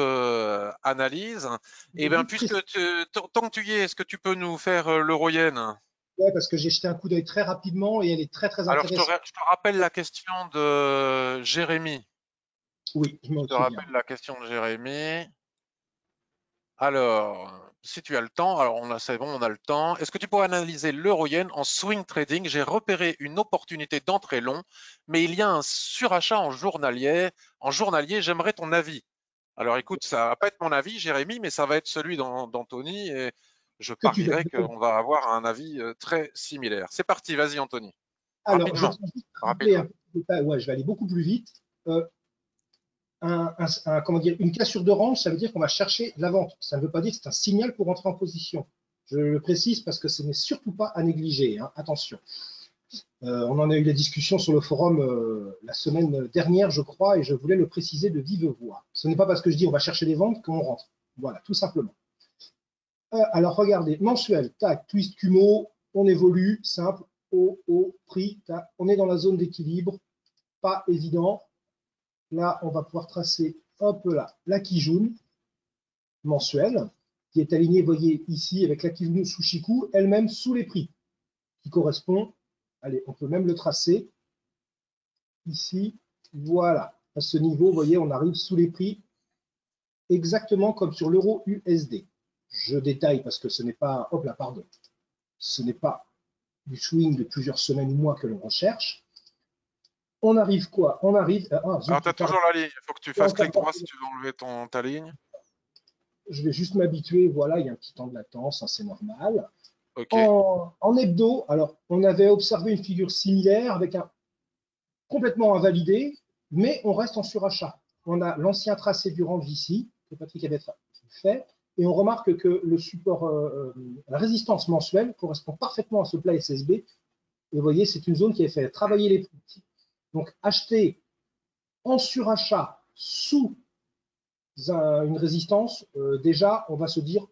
analyse. Je Et bien, juste précise. puisque tant que tu y es, est-ce que tu peux nous faire l'eurodienne? Ouais, parce que j'ai jeté un coup d'œil très rapidement et elle est très très Alors, intéressante. je te rappelle la question de Jérémy. Oui, je Je me te souviens. rappelle la question de Jérémy. Alors, si tu as le temps, alors c'est bon, on a le temps. Est-ce que tu pourrais analyser l'euro-yen en swing trading? J'ai repéré une opportunité d'entrée long, mais il y a un surachat en journalier. En journalier, j'aimerais ton avis. Alors écoute, ça va pas être mon avis, Jérémy, mais ça va être celui d'Anthony et je Que tu parierais veux. qu'on va avoir un avis très similaire. C'est parti, vas-y Anthony. Alors, je Rapidement, tiens juste à rappeler un rapidement. peu de détail. Ouais, je vais aller beaucoup plus vite. Euh, comment dire, une cassure de range, ça veut dire qu'on va chercher la vente. Ça ne veut pas dire que c'est un signal pour entrer en position. Je le précise parce que ce n'est surtout pas à négliger. Hein. Attention. On en a eu la discussion sur le forum la semaine dernière, je crois, et je voulais le préciser de vive voix. Ce n'est pas parce que je dis on va chercher des ventes qu'on rentre. Voilà, tout simplement. Alors regardez, mensuel, tac, twist Kumo, on évolue, simple, haut, prix, tac, on est dans la zone d'équilibre, pas évident. Là, on va pouvoir tracer, hop là, la Kijun mensuelle, qui est alignée, vous voyez ici, avec la Kijun Sushiku, elle-même sous les prix, qui correspond, allez, on peut même le tracer, ici, voilà. À ce niveau, vous voyez, on arrive sous les prix, exactement comme sur l'euro USD. Je détaille parce que ce n'est pas, hop là, pardon, ce n'est pas du swing de plusieurs semaines ou mois que l'on recherche. On arrive quoi? On arrive. Ah, Alors, zut, tu as toujours la ligne, il faut que tu fasses clic droit si tu veux enlever ta ligne. je vais juste m'habituer. Voilà, il y a un petit temps de latence, hein, c'est normal. Ok, En hebdo, alors, on avait observé une figure similaire avec un complètement invalidé, mais on reste en surachat. On a l'ancien tracé du range ici, que Patrick avait fait, et on remarque que le support, la résistance mensuelle correspond parfaitement à ce plat SSB. Et vous voyez, c'est une zone qui a fait travailler les prix. Donc, acheter en surachat sous une résistance, déjà, on va se dire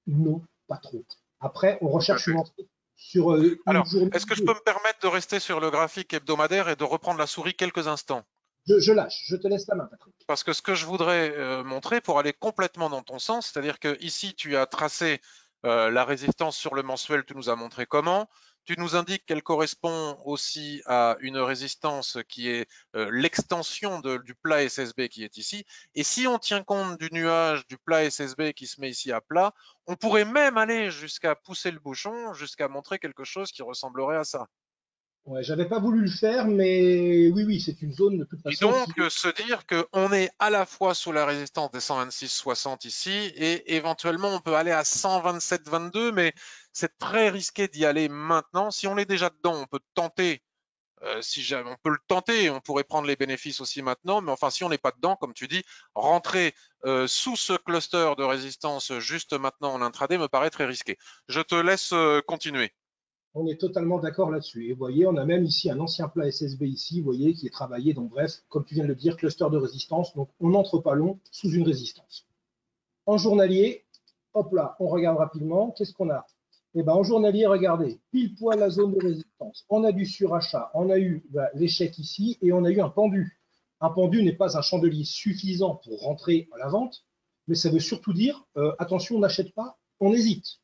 non, pas trop. Après, on tout à recherche une fait. entrée sur une Alors, journée est-ce ou que je peux deux. me permettre de rester sur le graphique hebdomadaire et de reprendre la souris quelques instants? Je lâche, je te laisse la main, Patrick. Parce que ce que je voudrais montrer pour aller complètement dans ton sens, c'est-à-dire que ici tu as tracé la résistance sur le mensuel, tu nous as montré comment. Tu nous indiques qu'elle correspond aussi à une résistance qui est l'extension du plat SSB qui est ici. Et si on tient compte du nuage du plat SSB qui se met ici à plat, on pourrait même aller jusqu'à pousser le bouchon, jusqu'à montrer quelque chose qui ressemblerait à ça. Ouais, j'avais pas voulu le faire, mais oui, oui, c'est une zone de toute Et façon donc, qui. se dire qu'on est à la fois sous la résistance des 126,60 ici, et éventuellement on peut aller à 127,22, mais c'est très risqué d'y aller maintenant. Si on est déjà dedans, on peut tenter, si jamais, on peut le tenter, on pourrait prendre les bénéfices aussi maintenant, mais enfin, si on n'est pas dedans, comme tu dis, rentrer sous ce cluster de résistance juste maintenant en intraday me paraît très risqué. Je te laisse continuer. On est totalement d'accord là-dessus. Et vous voyez, on a même ici un ancien plat SSB ici, vous voyez, qui est travaillé. Donc bref, comme tu viens de le dire, cluster de résistance. Donc on n'entre pas long sous une résistance. En journalier, hop là, on regarde rapidement. Qu'est-ce qu'on a? Eh ben, en journalier, regardez, pile poil la zone de résistance. On a du surachat, on a eu l'échec ici et on a eu un pendu. Un pendu n'est pas un chandelier suffisant pour rentrer à la vente, mais ça veut surtout dire attention, on n'achète pas, on hésite,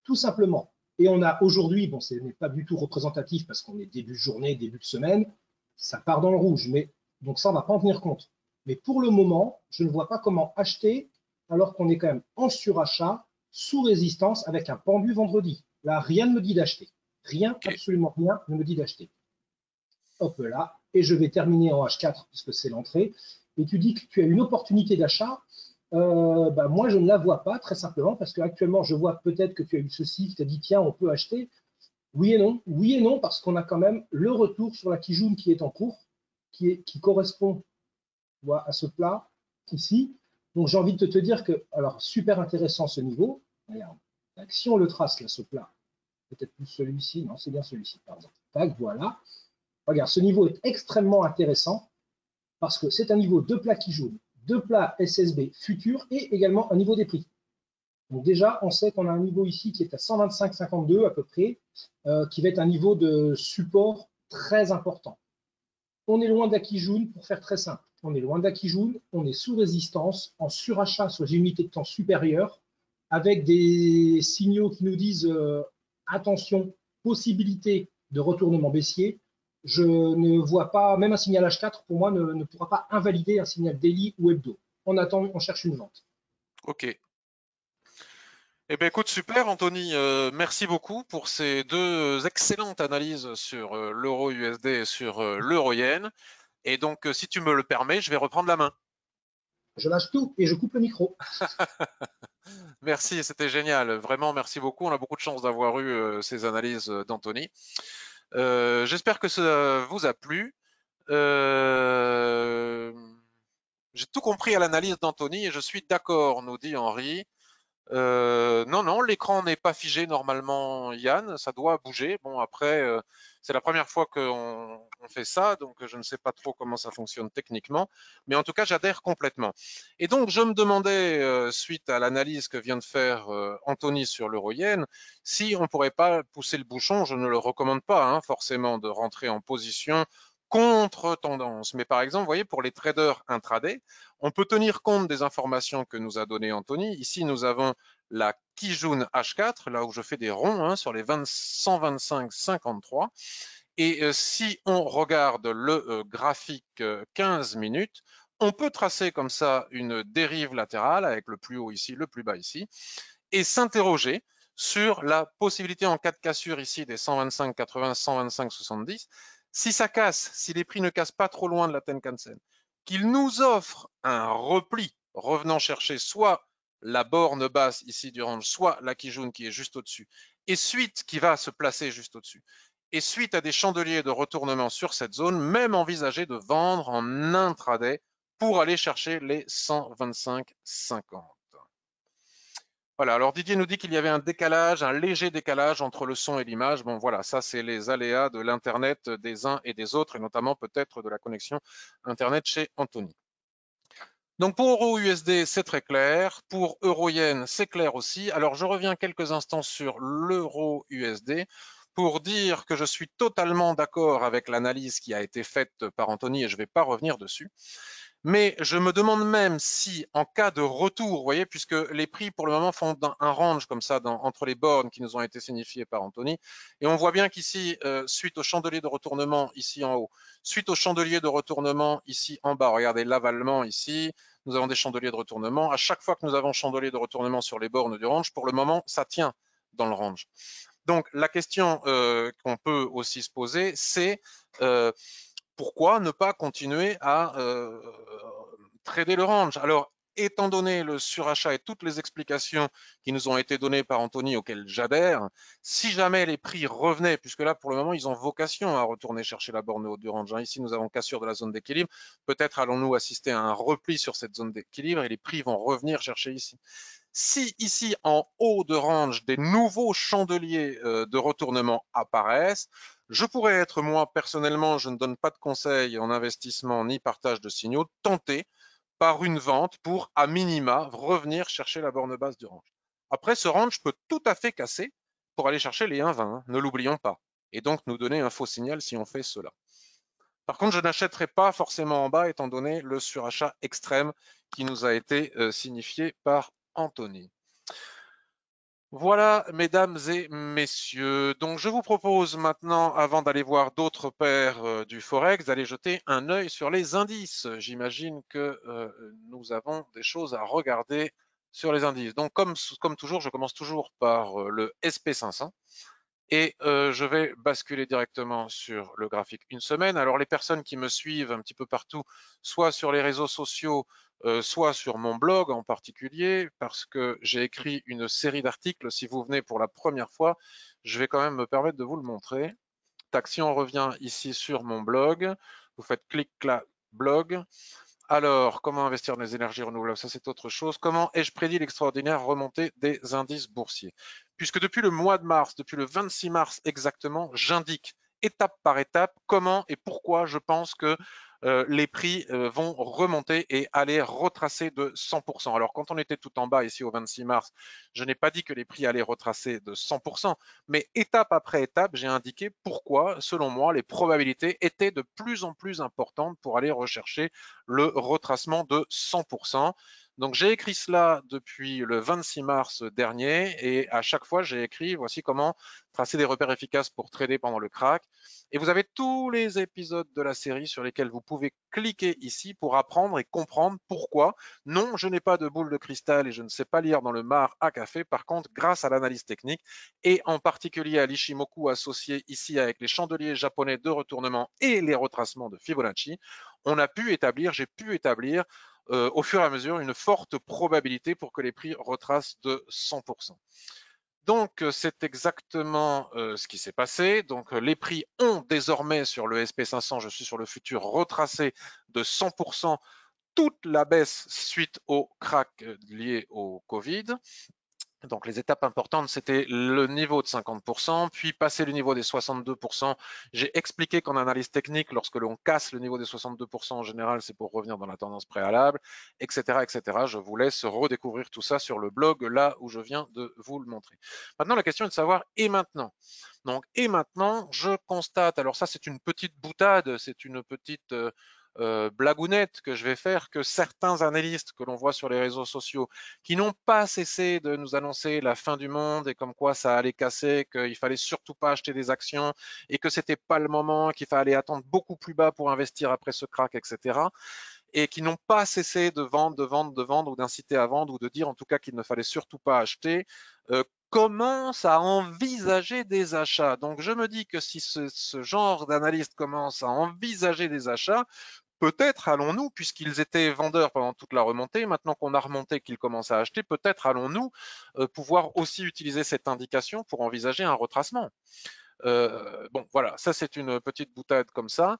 tout simplement. Et on a aujourd'hui, bon, ce n'est pas du tout représentatif parce qu'on est début de journée, début de semaine, ça part dans le rouge, mais donc ça, on ne va pas en tenir compte. Mais pour le moment, je ne vois pas comment acheter alors qu'on est quand même en surachat, sous résistance, avec un pendu vendredi. Là, rien ne me dit d'acheter. Rien, Ok. absolument rien ne me dit d'acheter. Hop là, et je vais terminer en H4 puisque c'est l'entrée. Et tu dis que tu as une opportunité d'achat. Bah, moi, je ne la vois pas très simplement parce qu'actuellement, je vois peut-être que tu as eu ceci, qui t'a dit tiens, on peut acheter. Oui et non, parce qu'on a quand même le retour sur la Kijun qui est en cours, qui correspond à ce plat ici. Donc j'ai envie de te dire que, alors super intéressant ce niveau. Regarde, si on le trace là, ce plat, peut-être plus celui-ci, non, c'est bien celui-ci, pardon. Tac, voilà. Regarde, ce niveau est extrêmement intéressant parce que c'est un niveau de plat qui joue, de plat SSB futur et également un niveau des prix. Donc déjà, on sait qu'on a un niveau ici qui est à 125,52 à peu près, qui va être un niveau de support très important. On est loin d'Akijun pour faire très simple. On est loin d'Akijun, on est sous résistance, en surachat sur des unités de temps supérieures, avec des signaux qui nous disent attention, possibilité de retournement baissier, je ne vois pas, même un signal H4 pour moi ne pourra pas invalider un signal daily ou hebdo. On attend, on cherche une vente. Ok. Eh bien, écoute, super, Anthony. Merci beaucoup pour ces deux excellentes analyses sur l'euro USD et sur l'euro yen. Et donc, si tu me le permets, je vais reprendre la main. Je lâche tout et je coupe le micro. Merci, c'était génial. Vraiment, merci beaucoup. On a beaucoup de chance d'avoir eu ces analyses d'Anthony. J'espère que ça vous a plu. Euh, J'ai tout compris à l'analyse d'Anthony et je suis d'accord, nous dit Henri. Non, non, l'écran n'est pas figé normalement, Yann, ça doit bouger. Bon, après, c'est la première fois qu'on fait ça, donc je ne sais pas trop comment ça fonctionne techniquement, mais en tout cas, j'adhère complètement. Et donc, je me demandais, suite à l'analyse que vient de faire Anthony sur l'euro-yen, si on ne pourrait pas pousser le bouchon. Je ne le recommande pas, hein, forcément, de rentrer en position contre tendance. Mais par exemple, vous voyez, pour les traders intraday, on peut tenir compte des informations que nous a données Anthony. Ici, nous avons la Kijun H4, là où je fais des ronds hein, sur les 125,53. Et si on regarde le graphique 15 minutes, on peut tracer comme ça une dérive latérale avec le plus haut ici, le plus bas ici, et s'interroger sur la possibilité en cas de cassure ici des 125,80, 125,70. Si ça casse, si les prix ne cassent pas trop loin de la Tenkan-sen, qu'il nous offre un repli revenant chercher soit la borne basse ici du range, soit la Kijun qui est juste au-dessus, et suite qui va se placer juste au-dessus, et suite à des chandeliers de retournement sur cette zone, même envisager de vendre en intraday pour aller chercher les 125,50. Voilà, alors Didier nous dit qu'il y avait un décalage, un léger décalage entre le son et l'image. Bon voilà, ça c'est les aléas de l'Internet des uns et des autres, et notamment peut-être de la connexion Internet chez Anthony. Donc pour Euro USD, c'est très clair. Pour Euro Yen, c'est clair aussi. Alors je reviens quelques instants sur l'Euro USD pour dire que je suis totalement d'accord avec l'analyse qui a été faite par Anthony et je ne vais pas revenir dessus. Mais je me demande même si, en cas de retour, vous voyez, puisque les prix pour le moment font un range comme ça entre les bornes qui nous ont été signifiées par Anthony, et on voit bien qu'ici, suite au chandelier de retournement ici en haut, suite au chandelier de retournement ici en bas, regardez l'avalement ici, nous avons des chandeliers de retournement. À chaque fois que nous avons chandelier de retournement sur les bornes du range, pour le moment, ça tient dans le range. Donc la question qu'on peut aussi se poser, c'est pourquoi ne pas continuer à trader le range? Alors, étant donné le surachat et toutes les explications qui nous ont été données par Anthony, auxquelles j'adhère, si jamais les prix revenaient, puisque là, pour le moment, ils ont vocation à retourner chercher la borne haute du range. Ici, nous avons cassure de la zone d'équilibre. Peut-être allons-nous assister à un repli sur cette zone d'équilibre et les prix vont revenir chercher ici. Si ici, en haut de range, des nouveaux chandeliers de retournement apparaissent, je pourrais être, moi, personnellement, je ne donne pas de conseils en investissement ni partage de signaux, tenté par une vente pour, à minima, revenir chercher la borne basse du range. Après, ce range peut tout à fait casser pour aller chercher les 1,20, hein, ne l'oublions pas, et donc nous donner un faux signal si on fait cela. Par contre, je n'achèterai pas forcément en bas, étant donné le surachat extrême qui nous a été signifié par Anthony. Voilà, mesdames et messieurs. Donc, je vous propose maintenant, avant d'aller voir d'autres paires du Forex, d'aller jeter un œil sur les indices. J'imagine que nous avons des choses à regarder sur les indices. Donc, comme toujours, je commence toujours par le SP500. Et je vais basculer directement sur le graphique une semaine. Alors les personnes qui me suivent un petit peu partout, soit sur les réseaux sociaux, soit sur mon blog en particulier, parce que j'ai écrit une série d'articles. Si vous venez pour la première fois, je vais quand même me permettre de vous le montrer. Tac, si on revient ici sur mon blog, vous faites clic-clac blog. Alors, comment investir dans les énergies renouvelables? Ça, c'est autre chose. Comment ai-je prédit l'extraordinaire remontée des indices boursiers? Puisque depuis le mois de mars, depuis le 26 mars exactement, j'indique étape par étape comment et pourquoi je pense que les prix vont remonter et aller retracer de 100%. Alors, quand on était tout en bas ici au 26 mars, je n'ai pas dit que les prix allaient retracer de 100%, mais étape après étape, j'ai indiqué pourquoi, selon moi, les probabilités étaient de plus en plus importantes pour aller rechercher le retracement de 100%. Donc j'ai écrit cela depuis le 26 mars dernier et à chaque fois j'ai écrit voici comment tracer des repères efficaces pour trader pendant le crack. Et vous avez tous les épisodes de la série sur lesquels vous pouvez cliquer ici pour apprendre et comprendre pourquoi. Non, je n'ai pas de boule de cristal et je ne sais pas lire dans le mar à café. Par contre, grâce à l'analyse technique et en particulier à l'Ishimoku associé ici avec les chandeliers japonais de retournement et les retracements de Fibonacci, j'ai pu établir au fur et à mesure une forte probabilité pour que les prix retracent de 100%. Donc, c'est exactement ce qui s'est passé. Donc, les prix ont désormais sur le SP500, je suis sur le futur, retracé de 100% toute la baisse suite au crack lié au Covid. Donc les étapes importantes, c'était le niveau de 50%, puis passer le niveau des 62%. J'ai expliqué qu'en analyse technique, lorsque l'on casse le niveau des 62%, en général, c'est pour revenir dans la tendance préalable, etc., etc. Je vous laisse redécouvrir tout ça sur le blog, là où je viens de vous le montrer. Maintenant, la question est de savoir, et maintenant? Donc, et maintenant, je constate, alors ça, c'est une petite boutade, c'est une petite blagounette que je vais faire, que certains analystes que l'on voit sur les réseaux sociaux qui n'ont pas cessé de nous annoncer la fin du monde et comme quoi ça allait casser, qu'il fallait surtout pas acheter des actions et que c'était pas le moment, qu'il fallait attendre beaucoup plus bas pour investir après ce crack, etc. Et qui n'ont pas cessé de vendre, de vendre, de vendre ou d'inciter à vendre ou de dire en tout cas qu'il ne fallait surtout pas acheter, commence à envisager des achats. Donc je me dis que si ce genre d'analyste commence à envisager des achats, peut-être allons-nous, puisqu'ils étaient vendeurs pendant toute la remontée, maintenant qu'on a remonté qu'ils commencent à acheter, peut-être allons-nous pouvoir aussi utiliser cette indication pour envisager un retracement. Bon, voilà, ça c'est une petite boutade comme ça.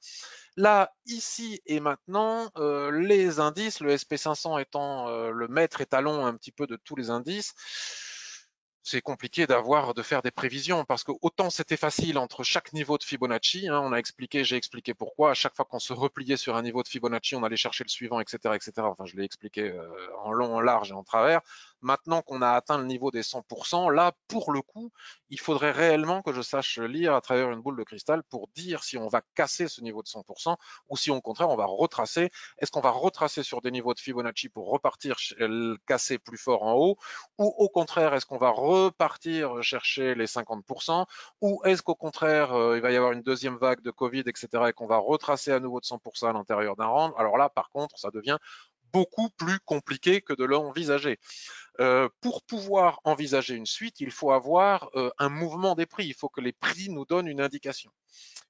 Là, ici et maintenant, les indices, le SP500 étant le maître étalon un petit peu de tous les indices, c'est compliqué de faire des prévisions parce que autant c'était facile entre chaque niveau de Fibonacci, hein, j'ai expliqué pourquoi. À chaque fois qu'on se repliait sur un niveau de Fibonacci, on allait chercher le suivant, etc., etc. Enfin, je l'ai expliqué en long, en large et en travers. Maintenant qu'on a atteint le niveau des 100%, là, pour le coup, il faudrait réellement que je sache lire à travers une boule de cristal pour dire si on va casser ce niveau de 100% ou si au contraire on va retracer. Est-ce qu'on va retracer sur des niveaux de Fibonacci pour repartir casser plus fort en haut, ou au contraire est-ce qu'on va repartir chercher les 50%, ou est-ce qu'au contraire il va y avoir une deuxième vague de Covid, etc., et qu'on va retracer à nouveau de 100% à l'intérieur d'un round. Alors là par contre ça devient beaucoup plus compliqué que de l'envisager. Pour pouvoir envisager une suite, il faut avoir un mouvement des prix. Il faut que les prix nous donnent une indication.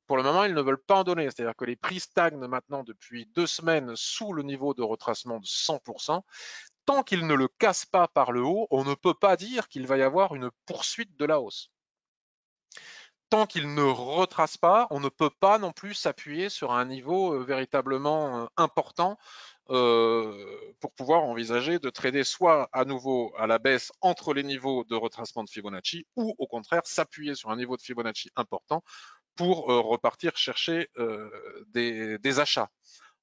Pour le moment, ils ne veulent pas en donner. C'est-à-dire que les prix stagnent maintenant depuis 2 semaines sous le niveau de retracement de 100%. Tant qu'ils ne le cassent pas par le haut, on ne peut pas dire qu'il va y avoir une poursuite de la hausse. Tant qu'ils ne retracent pas, on ne peut pas non plus s'appuyer sur un niveau véritablement important pour pouvoir envisager de trader soit à nouveau à la baisse entre les niveaux de retracement de Fibonacci ou au contraire s'appuyer sur un niveau de Fibonacci important pour repartir chercher des achats,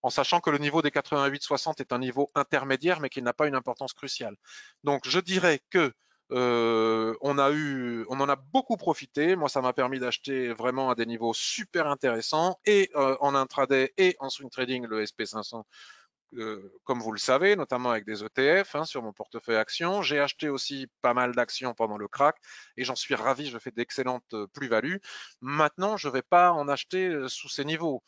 en sachant que le niveau des 88,60 est un niveau intermédiaire mais qu'il n'a pas une importance cruciale. Donc je dirais que on en a beaucoup profité. Moi, ça m'a permis d'acheter vraiment à des niveaux super intéressants et en intraday et en swing trading le SP500 comme vous le savez, notamment avec des ETF sur mon portefeuille actions. J'ai acheté aussi pas mal d'actions pendant le crack et j'en suis ravi, je fais d'excellentes plus-values. Maintenant, je ne vais pas en acheter sous ces niveaux.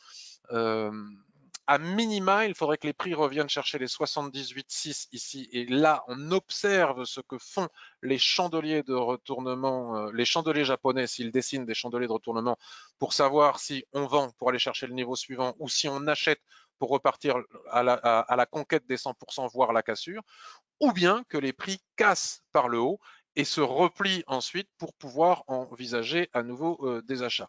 À minima, il faudrait que les prix reviennent chercher les 78,6 ici. Et là, on observe ce que font les chandeliers de retournement, les chandeliers japonais, s'ils dessinent des chandeliers de retournement, pour savoir si on vend pour aller chercher le niveau suivant ou si on achète pour repartir à la conquête des 100%, voire la cassure, ou bien que les prix cassent par le haut et se replient ensuite pour pouvoir envisager à nouveau des achats.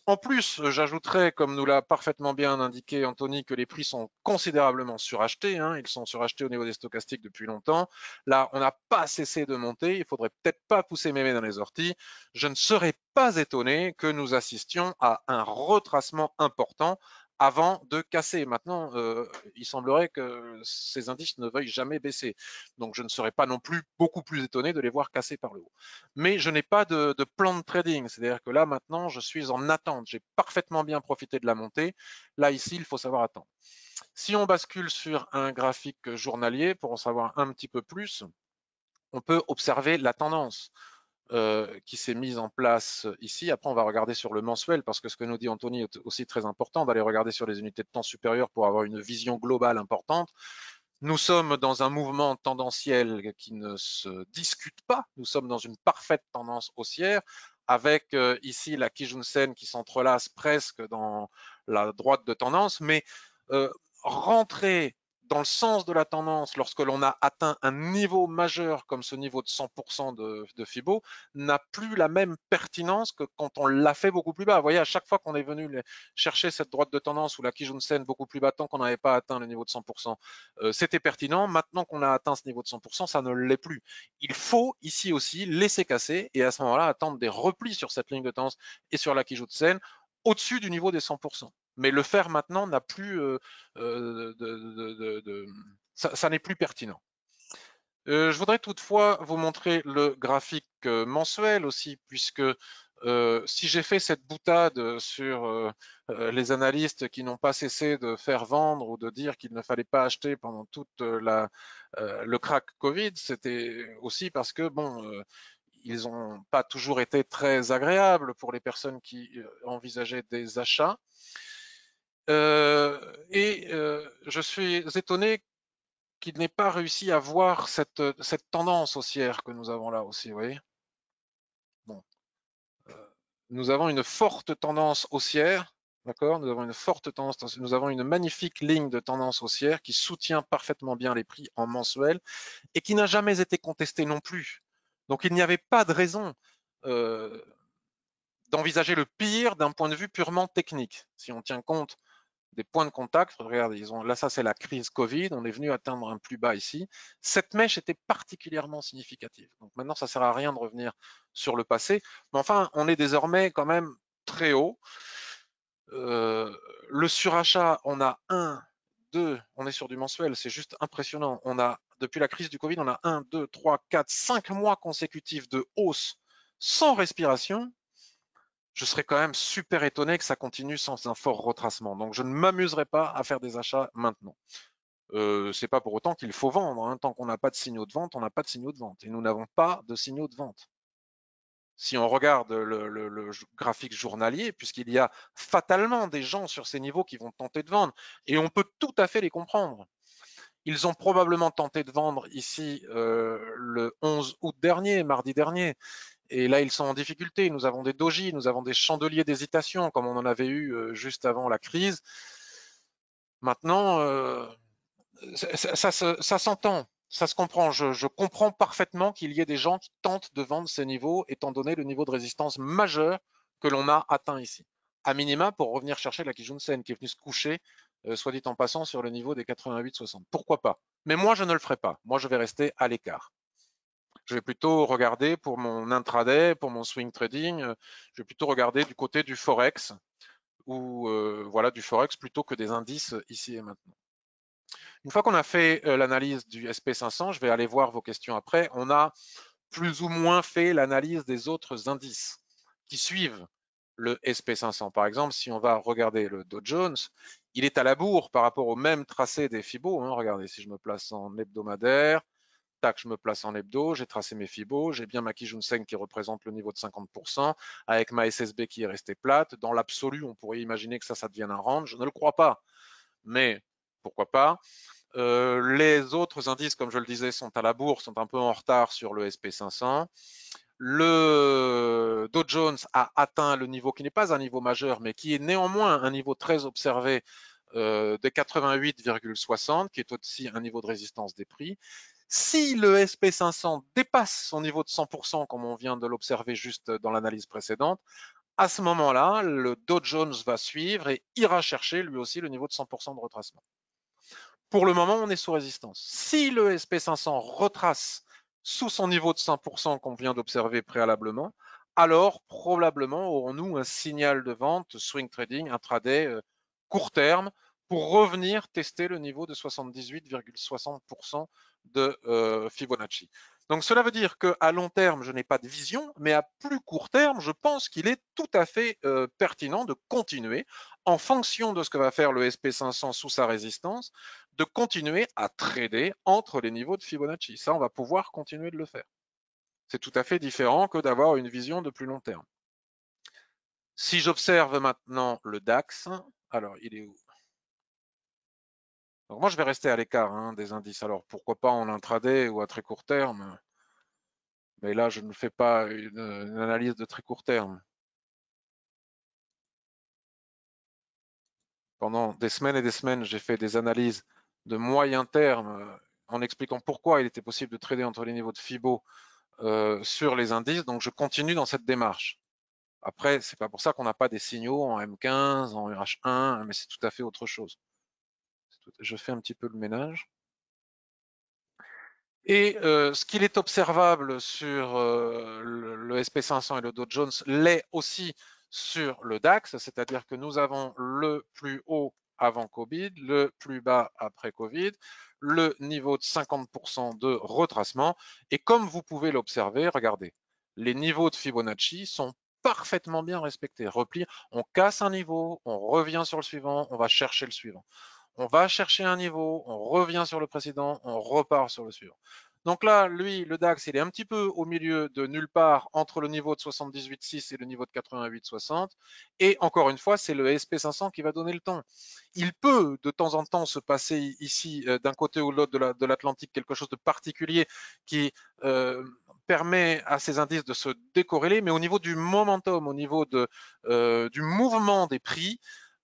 En plus, j'ajouterais, comme nous l'a parfaitement bien indiqué Anthony, que les prix sont considérablement surachetés. Ils sont surachetés au niveau des stochastiques depuis longtemps. Là, on n'a pas cessé de monter. Il faudrait peut-être pas pousser mémé dans les orties. Je ne serais pas étonné que nous assistions à un retracement important avant de casser. Maintenant, il semblerait que ces indices ne veuillent jamais baisser. Donc, je ne serais pas non plus beaucoup plus étonné de les voir casser par le haut. Mais je n'ai pas de plan de trading. C'est-à-dire que là, maintenant, je suis en attente. J'ai parfaitement bien profité de la montée. Là, ici, il faut savoir attendre. Si on bascule sur un graphique journalier, pour en savoir un petit peu plus, on peut observer la tendance qui s'est mise en place ici. Après, on va regarder sur le mensuel, parce que ce que nous dit Anthony est aussi très important, d'aller regarder sur les unités de temps supérieures pour avoir une vision globale importante. Nous sommes dans un mouvement tendanciel qui ne se discute pas. Nous sommes dans une parfaite tendance haussière, avec ici la Kijun-sen qui s'entrelace presque dans la droite de tendance, mais rentrer dans le sens de la tendance lorsque l'on a atteint un niveau majeur comme ce niveau de 100% de Fibo n'a plus la même pertinence que quand on l'a fait beaucoup plus bas. Vous voyez, à chaque fois qu'on est venu chercher cette droite de tendance ou la Kijun-sen beaucoup plus bas tant qu'on n'avait pas atteint le niveau de 100%, c'était pertinent. Maintenant qu'on a atteint ce niveau de 100%, ça ne l'est plus. Il faut ici aussi laisser casser et à ce moment-là attendre des replis sur cette ligne de tendance et sur la Kijun-sen au-dessus du niveau des 100%. Mais le faire maintenant n'a plus ça n'est plus pertinent. Je voudrais toutefois vous montrer le graphique mensuel aussi, puisque si j'ai fait cette boutade sur les analystes qui n'ont pas cessé de faire vendre ou de dire qu'il ne fallait pas acheter pendant toute le crack Covid, c'était aussi parce que bon, ils n'ont pas toujours été très agréables pour les personnes qui envisageaient des achats. Je suis étonné qu'il n'ait pas réussi à voir cette tendance haussière que nous avons là aussi, vous voyez. Bon, nous avons une forte tendance haussière, d'accord. Nous avons une forte tendance, nous avons une magnifique ligne de tendance haussière qui soutient parfaitement bien les prix en mensuel et qui n'a jamais été contestée non plus. Donc il n'y avait pas de raison d'envisager le pire d'un point de vue purement technique, si on tient compte des points de contact. Regardez, là, ça c'est la crise Covid, on est venu atteindre un plus bas ici. Cette mèche était particulièrement significative. Donc maintenant, ça ne sert à rien de revenir sur le passé. Mais enfin, on est désormais quand même très haut. Le surachat, on a 1, 2, on est sur du mensuel, c'est juste impressionnant. On a, depuis la crise du Covid, on a 1, 2, 3, 4, 5 mois consécutifs de hausse sans respiration. Je serais quand même super étonné que ça continue sans un fort retracement. Donc, je ne m'amuserai pas à faire des achats maintenant. C'est pas pour autant qu'il faut vendre. Hein. Tant qu'on n'a pas de signaux de vente, on n'a pas de signaux de vente. Et nous n'avons pas de signaux de vente. Si on regarde le graphique journalier, puisqu'il y a fatalement des gens sur ces niveaux qui vont tenter de vendre, et on peut tout à fait les comprendre. Ils ont probablement tenté de vendre ici le 11 août dernier, mardi dernier. Et là, ils sont en difficulté. Nous avons des dojis, nous avons des chandeliers d'hésitation, comme on en avait eu juste avant la crise. Maintenant, ça s'entend, ça se comprend. Je comprends parfaitement qu'il y ait des gens qui tentent de vendre ces niveaux, étant donné le niveau de résistance majeur que l'on a atteint ici. À minima, pour revenir chercher la Kijun-sen, qui est venue se coucher, soit dit en passant, sur le niveau des 88,60. Pourquoi pas? Mais moi, je ne le ferai pas. Moi, je vais rester à l'écart. Je vais plutôt regarder pour mon intraday, pour mon swing trading, je vais plutôt regarder du côté du forex ou voilà du forex plutôt que des indices ici et maintenant. Une fois qu'on a fait l'analyse du SP500, je vais aller voir vos questions après. On a plus ou moins fait l'analyse des autres indices qui suivent le SP500. Par exemple, si on va regarder le Dow Jones, il est à la bourre par rapport au même tracé des Fibos. Hein. Regardez, si je me place en hebdomadaire, tac, je me place en hebdo, j'ai tracé mes Fibos, j'ai bien ma Kijun-sen qui représente le niveau de 50%, avec ma SSB qui est restée plate. Dans l'absolu, on pourrait imaginer que ça devienne un range. Je ne le crois pas, mais pourquoi pas. Les autres indices, comme je le disais, sont à la bourse, sont un peu en retard sur le SP500. Le Dow Jones a atteint le niveau qui n'est pas un niveau majeur, mais qui est néanmoins un niveau très observé de 88,60, qui est aussi un niveau de résistance des prix. Si le SP500 dépasse son niveau de 100%, comme on vient de l'observer juste dans l'analyse précédente, à ce moment-là, le Dow Jones va suivre et ira chercher lui aussi le niveau de 100% de retracement. Pour le moment, on est sous résistance. Si le SP500 retrace sous son niveau de 5% qu'on vient d'observer préalablement, alors probablement aurons-nous un signal de vente swing trading intraday court terme pour revenir tester le niveau de 78,60% de Fibonacci. Donc cela veut dire qu'à long terme, je n'ai pas de vision, mais à plus court terme, je pense qu'il est tout à fait pertinent de continuer, en fonction de ce que va faire le SP500 sous sa résistance, de continuer à trader entre les niveaux de Fibonacci. Ça, on va pouvoir continuer de le faire. C'est tout à fait différent que d'avoir une vision de plus long terme. Si j'observe maintenant le DAX, alors il est où? Donc moi, je vais rester à l'écart des indices. Alors pourquoi pas en intraday ou à très court terme? Mais là, je ne fais pas une analyse de très court terme. Pendant des semaines et des semaines, j'ai fait des analyses de moyen terme en expliquant pourquoi il était possible de trader entre les niveaux de Fibo sur les indices. Donc je continue dans cette démarche. Après, c'est pas pour ça qu'on n'a pas des signaux en M15, en RH1, mais c'est tout à fait autre chose. Je fais un petit peu le ménage. Et ce qu'il est observable sur le SP500 et le Dow Jones l'est aussi sur le DAX, c'est-à-dire que nous avons le plus haut avant Covid, le plus bas après Covid, le niveau de 50% de retracement. Et comme vous pouvez l'observer, regardez, les niveaux de Fibonacci sont parfaitement bien respectés. Repli, on casse un niveau, on revient sur le suivant, on va chercher le suivant. On va chercher un niveau, on revient sur le précédent, on repart sur le suivant. Donc là, lui, le DAX, il est un petit peu au milieu de nulle part entre le niveau de 78,6 et le niveau de 88,60. Et encore une fois, c'est le SP500 qui va donner le ton. Il peut de temps en temps se passer ici, d'un côté ou de l'autre de l'Atlantique, quelque chose de particulier qui permet à ces indices de se décorréler, mais au niveau du momentum, au niveau du mouvement des prix,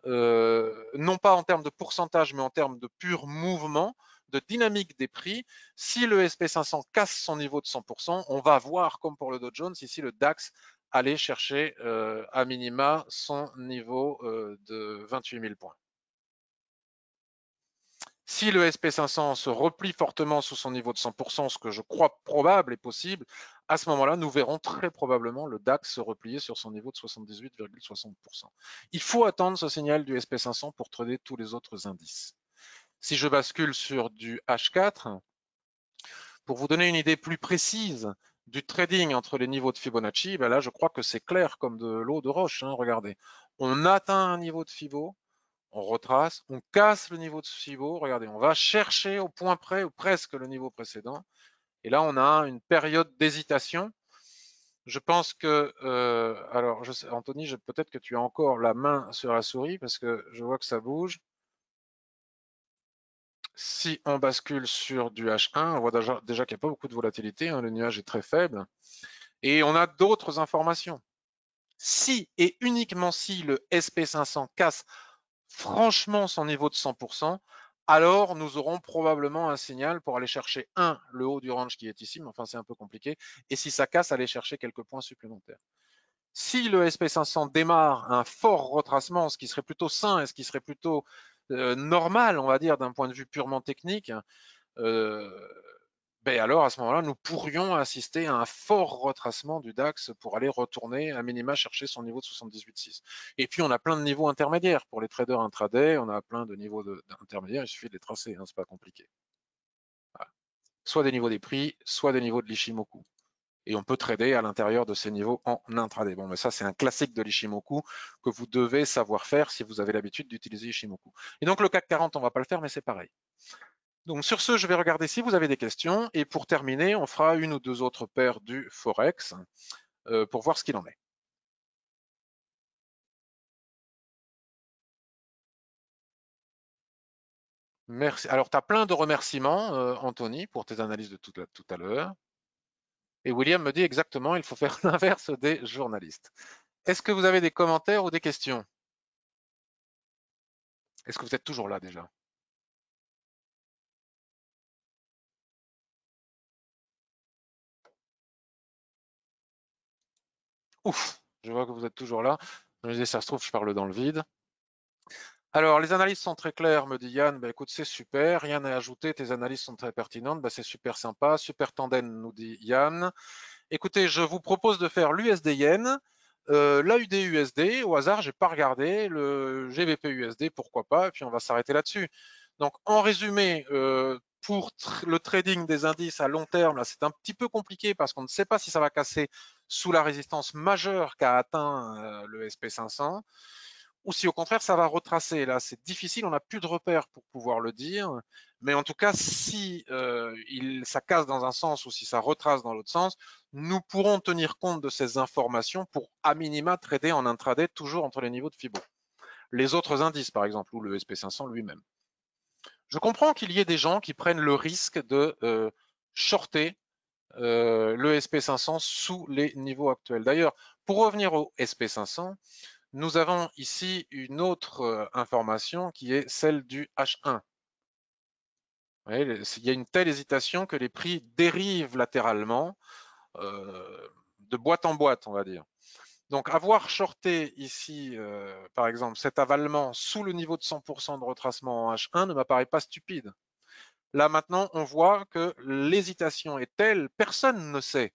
non pas en termes de pourcentage, mais en termes de pur mouvement, de dynamique des prix, si le SP500 casse son niveau de 100%, on va voir, comme pour le Dow Jones, ici le DAX aller chercher à minima son niveau de 28 000 points. Si le SP500 se replie fortement sous son niveau de 100%, ce que je crois probable et possible, à ce moment-là, nous verrons très probablement le DAX se replier sur son niveau de 78,60%. Il faut attendre ce signal du SP500 pour trader tous les autres indices. Si je bascule sur du H4, pour vous donner une idée plus précise du trading entre les niveaux de Fibonacci, ben là, je crois que c'est clair comme de l'eau de roche. Regardez, on atteint un niveau de Fibo, on retrace, on casse le niveau de Fibo, regardez, on va chercher au point près ou presque le niveau précédent. Et là, on a une période d'hésitation. Je pense que, alors, je sais, Anthony, peut-être que tu as encore la main sur la souris parce que je vois que ça bouge. Si on bascule sur du H1, on voit déjà qu'il n'y a pas beaucoup de volatilité, le nuage est très faible. Et on a d'autres informations. Si et uniquement si le SP500 casse franchement son niveau de 100%, alors nous aurons probablement un signal pour aller chercher le haut du range qui est ici, mais enfin c'est un peu compliqué, et si ça casse, aller chercher quelques points supplémentaires. Si le SP500 démarre un fort retracement, ce qui serait plutôt sain et ce qui serait plutôt normal, on va dire, d'un point de vue purement technique, ben alors à ce moment-là, nous pourrions assister à un fort retracement du DAX pour aller retourner à minima chercher son niveau de 78,6. Et puis on a plein de niveaux intermédiaires pour les traders intraday, on a plein de niveaux intermédiaires, il suffit de les tracer, c'est pas compliqué. Voilà. Soit des niveaux des prix, soit des niveaux de l'Ishimoku. Et on peut trader à l'intérieur de ces niveaux en intraday. Bon, mais ça, c'est un classique de l'Ishimoku que vous devez savoir faire si vous avez l'habitude d'utiliser Ishimoku. Et donc, le CAC 40, on va pas le faire, mais c'est pareil. Donc, sur ce, je vais regarder si vous avez des questions. Et pour terminer, on fera une ou deux autres paires du Forex pour voir ce qu'il en est. Merci. Alors, tu as plein de remerciements, Anthony, pour tes analyses de tout à l'heure. Et William me dit exactement, il faut faire l'inverse des journalistes. Est-ce que vous avez des commentaires ou des questions? Est-ce que vous êtes toujours là déjà? Ouf, je vois que vous êtes toujours là. Je me disais, ça se trouve, je parle dans le vide. Alors, les analyses sont très claires, me dit Yann. Ben, écoute, c'est super, rien à ajouter, tes analyses sont très pertinentes. Ben, c'est super sympa, super tandem, nous dit Yann. Écoutez, je vous propose de faire l'USD Yen. L'AUD-USD, au hasard, j'ai pas regardé. Le GBP-USD, pourquoi pas, et puis on va s'arrêter là-dessus. Donc, en résumé, pour le trading des indices à long terme, là, c'est un petit peu compliqué parce qu'on ne sait pas si ça va casser sous la résistance majeure qu'a atteint le SP500 ou si au contraire ça va retracer. Là, c'est difficile, on n'a plus de repères pour pouvoir le dire. Mais en tout cas, si ça casse dans un sens ou si ça retrace dans l'autre sens, nous pourrons tenir compte de ces informations pour à minima trader en intraday toujours entre les niveaux de Fibo. Les autres indices, par exemple, ou le SP500 lui-même. Je comprends qu'il y ait des gens qui prennent le risque de shorter le SP500 sous les niveaux actuels. D'ailleurs, pour revenir au SP500, nous avons ici une autre information qui est celle du H1. Voyez, il y a une telle hésitation que les prix dérivent latéralement de boîte en boîte, on va dire. Donc, avoir shorté ici, par exemple, cet avalement sous le niveau de 100% de retracement en H1 ne m'apparaît pas stupide. Là, maintenant, on voit que l'hésitation est telle, personne ne sait.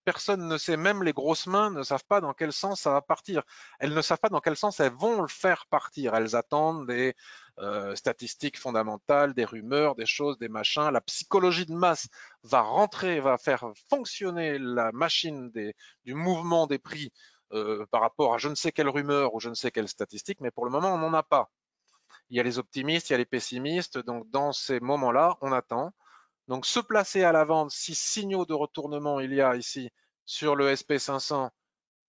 Personne ne sait, même les grosses mains ne savent pas dans quel sens ça va partir. Elles ne savent pas dans quel sens elles vont le faire partir. Elles attendent des statistiques fondamentales, des rumeurs, des choses, des machins. La psychologie de masse va rentrer, va faire fonctionner la machine du mouvement des prix par rapport à je ne sais quelle rumeur ou je ne sais quelle statistique, mais pour le moment, on n'en a pas. Il y a les optimistes, il y a les pessimistes. Donc, dans ces moments-là, on attend. Donc, se placer à la vente, si signaux de retournement il y a ici sur le SP500,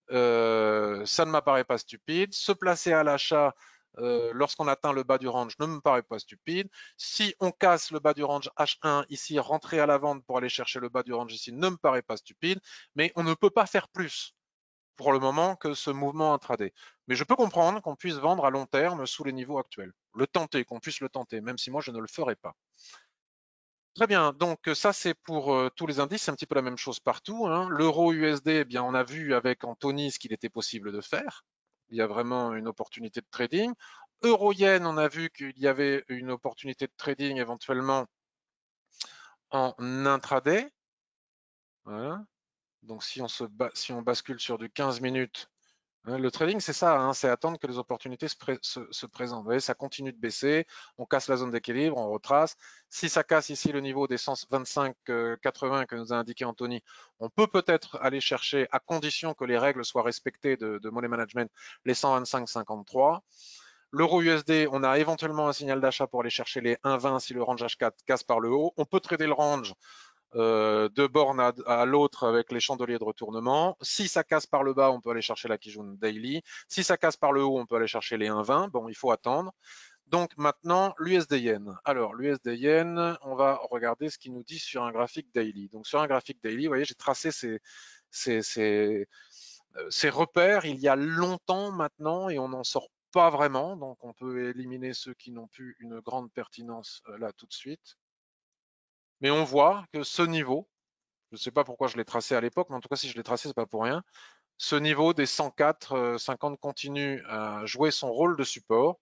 ça ne m'apparaît pas stupide. Se placer à l'achat lorsqu'on atteint le bas du range ne me paraît pas stupide. Si on casse le bas du range H1 ici, rentrer à la vente pour aller chercher le bas du range ici ne me paraît pas stupide, mais on ne peut pas faire plus pour le moment que ce mouvement intraday. Mais je peux comprendre qu'on puisse vendre à long terme sous les niveaux actuels. Le tenter, qu'on puisse le tenter, même si moi je ne le ferai pas. Très bien, donc ça c'est pour tous les indices, c'est un petit peu la même chose partout. Hein. L'euro USD, eh bien, on a vu avec Anthony ce qu'il était possible de faire. Il y a vraiment une opportunité de trading. Euro-yen, on a vu qu'il y avait une opportunité de trading éventuellement en intraday. Voilà. Donc si on bascule sur du 15 minutes, hein, le trading, c'est ça, hein, c'est attendre que les opportunités se présentent. Vous voyez, ça continue de baisser, on casse la zone d'équilibre, on retrace. Si ça casse ici le niveau des 125,80 que nous a indiqué Anthony, on peut peut-être aller chercher, à condition que les règles soient respectées de money management, les 125,53. L'euro USD, on a éventuellement un signal d'achat pour aller chercher les 1,20 si le range H4 casse par le haut. On peut trader le range de borne à l'autre avec les chandeliers de retournement. Si ça casse par le bas, on peut aller chercher la Kijun Daily. Si ça casse par le haut, on peut aller chercher les 1,20. Bon, il faut attendre. Donc maintenant, l'USD Yen. Alors, l'USD Yen, on va regarder ce qu'il nous dit sur un graphique daily. Donc sur un graphique daily, vous voyez, j'ai tracé ces repères il y a longtemps maintenant et on n'en sort pas vraiment. Donc on peut éliminer ceux qui n'ont plus une grande pertinence là tout de suite. Mais on voit que ce niveau, je ne sais pas pourquoi je l'ai tracé à l'époque, mais en tout cas, si je l'ai tracé, c'est pas pour rien. Ce niveau des 104, 50 continue à jouer son rôle de support.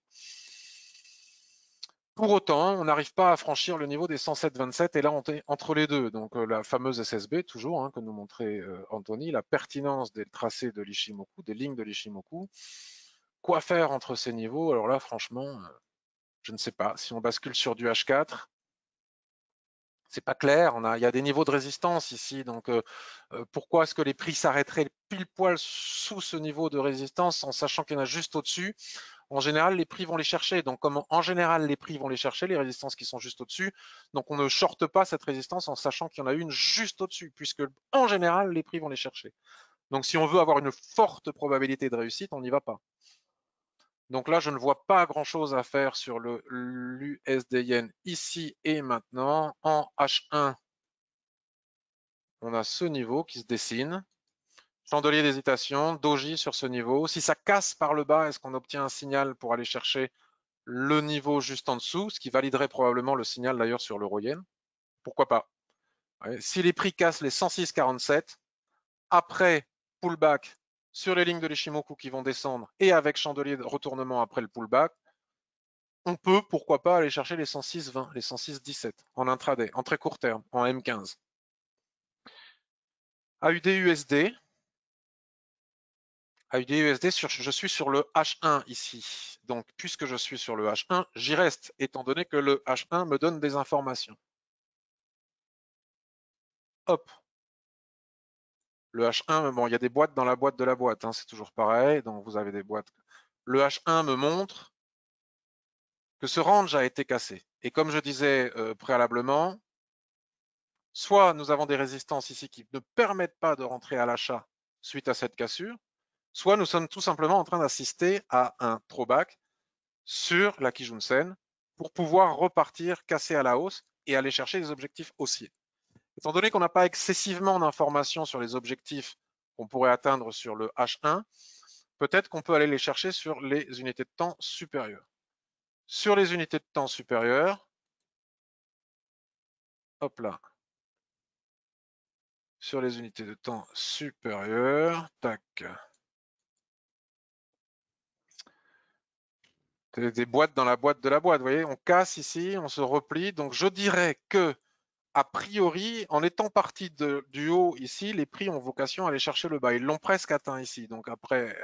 Pour autant, on n'arrive pas à franchir le niveau des 107,27 et là, on est entre les deux. Donc, la fameuse SSB, toujours, hein, que nous montrait Anthony, la pertinence des tracés de l'Ishimoku, des lignes de l'Ishimoku. Quoi faire entre ces niveaux? Alors là, franchement, je ne sais pas. Si on bascule sur du H4, c'est pas clair. Il y a des niveaux de résistance ici, donc pourquoi est-ce que les prix s'arrêteraient pile poil sous ce niveau de résistance en sachant qu'il y en a juste au-dessus? En général, les prix vont les chercher. Donc, comme en général les prix vont les chercher, les résistances qui sont juste au-dessus, donc on ne shorte pas cette résistance en sachant qu'il y en a une juste au-dessus, puisque en général les prix vont les chercher. Donc, si on veut avoir une forte probabilité de réussite, on n'y va pas. Donc là, je ne vois pas grand-chose à faire sur l'USD Yen ici et maintenant. En H1, on a ce niveau qui se dessine. Chandelier d'hésitation, doji sur ce niveau. Si ça casse par le bas, est-ce qu'on obtient un signal pour aller chercher le niveau juste en dessous, ce qui validerait probablement le signal d'ailleurs sur l'euro-yen? Pourquoi pas? Ouais. Si les prix cassent les 106,47, après pullback sur les lignes de l'Ishimoku qui vont descendre et avec chandelier de retournement après le pullback, on peut, pourquoi pas, aller chercher les 106,20, les 106,17 en intraday, en très court terme, en M15. AUD-USD. AUD USD, je suis sur le H1 ici. Donc, puisque je suis sur le H1, j'y reste, étant donné que le H1 me donne des informations. Hop. Le H1, bon, il y a des boîtes dans la boîte de la boîte, hein, c'est toujours pareil. Donc, vous avez des boîtes. Le H1 me montre que ce range a été cassé. Et comme je disais préalablement, soit nous avons des résistances ici qui ne permettent pas de rentrer à l'achat suite à cette cassure, soit nous sommes tout simplement en train d'assister à un throwback sur la Kijun-sen pour pouvoir repartir casser à la hausse et aller chercher des objectifs haussiers. Étant donné qu'on n'a pas excessivement d'informations sur les objectifs qu'on pourrait atteindre sur le H1, peut-être qu'on peut aller les chercher sur les unités de temps supérieures. Sur les unités de temps supérieures, hop là, sur les unités de temps supérieures, tac. Des boîtes dans la boîte de la boîte, vous voyez, on casse ici, on se replie. Donc je dirais que, a priori, en étant parti du haut ici, les prix ont vocation à aller chercher le bas. Ils l'ont presque atteint ici. Donc après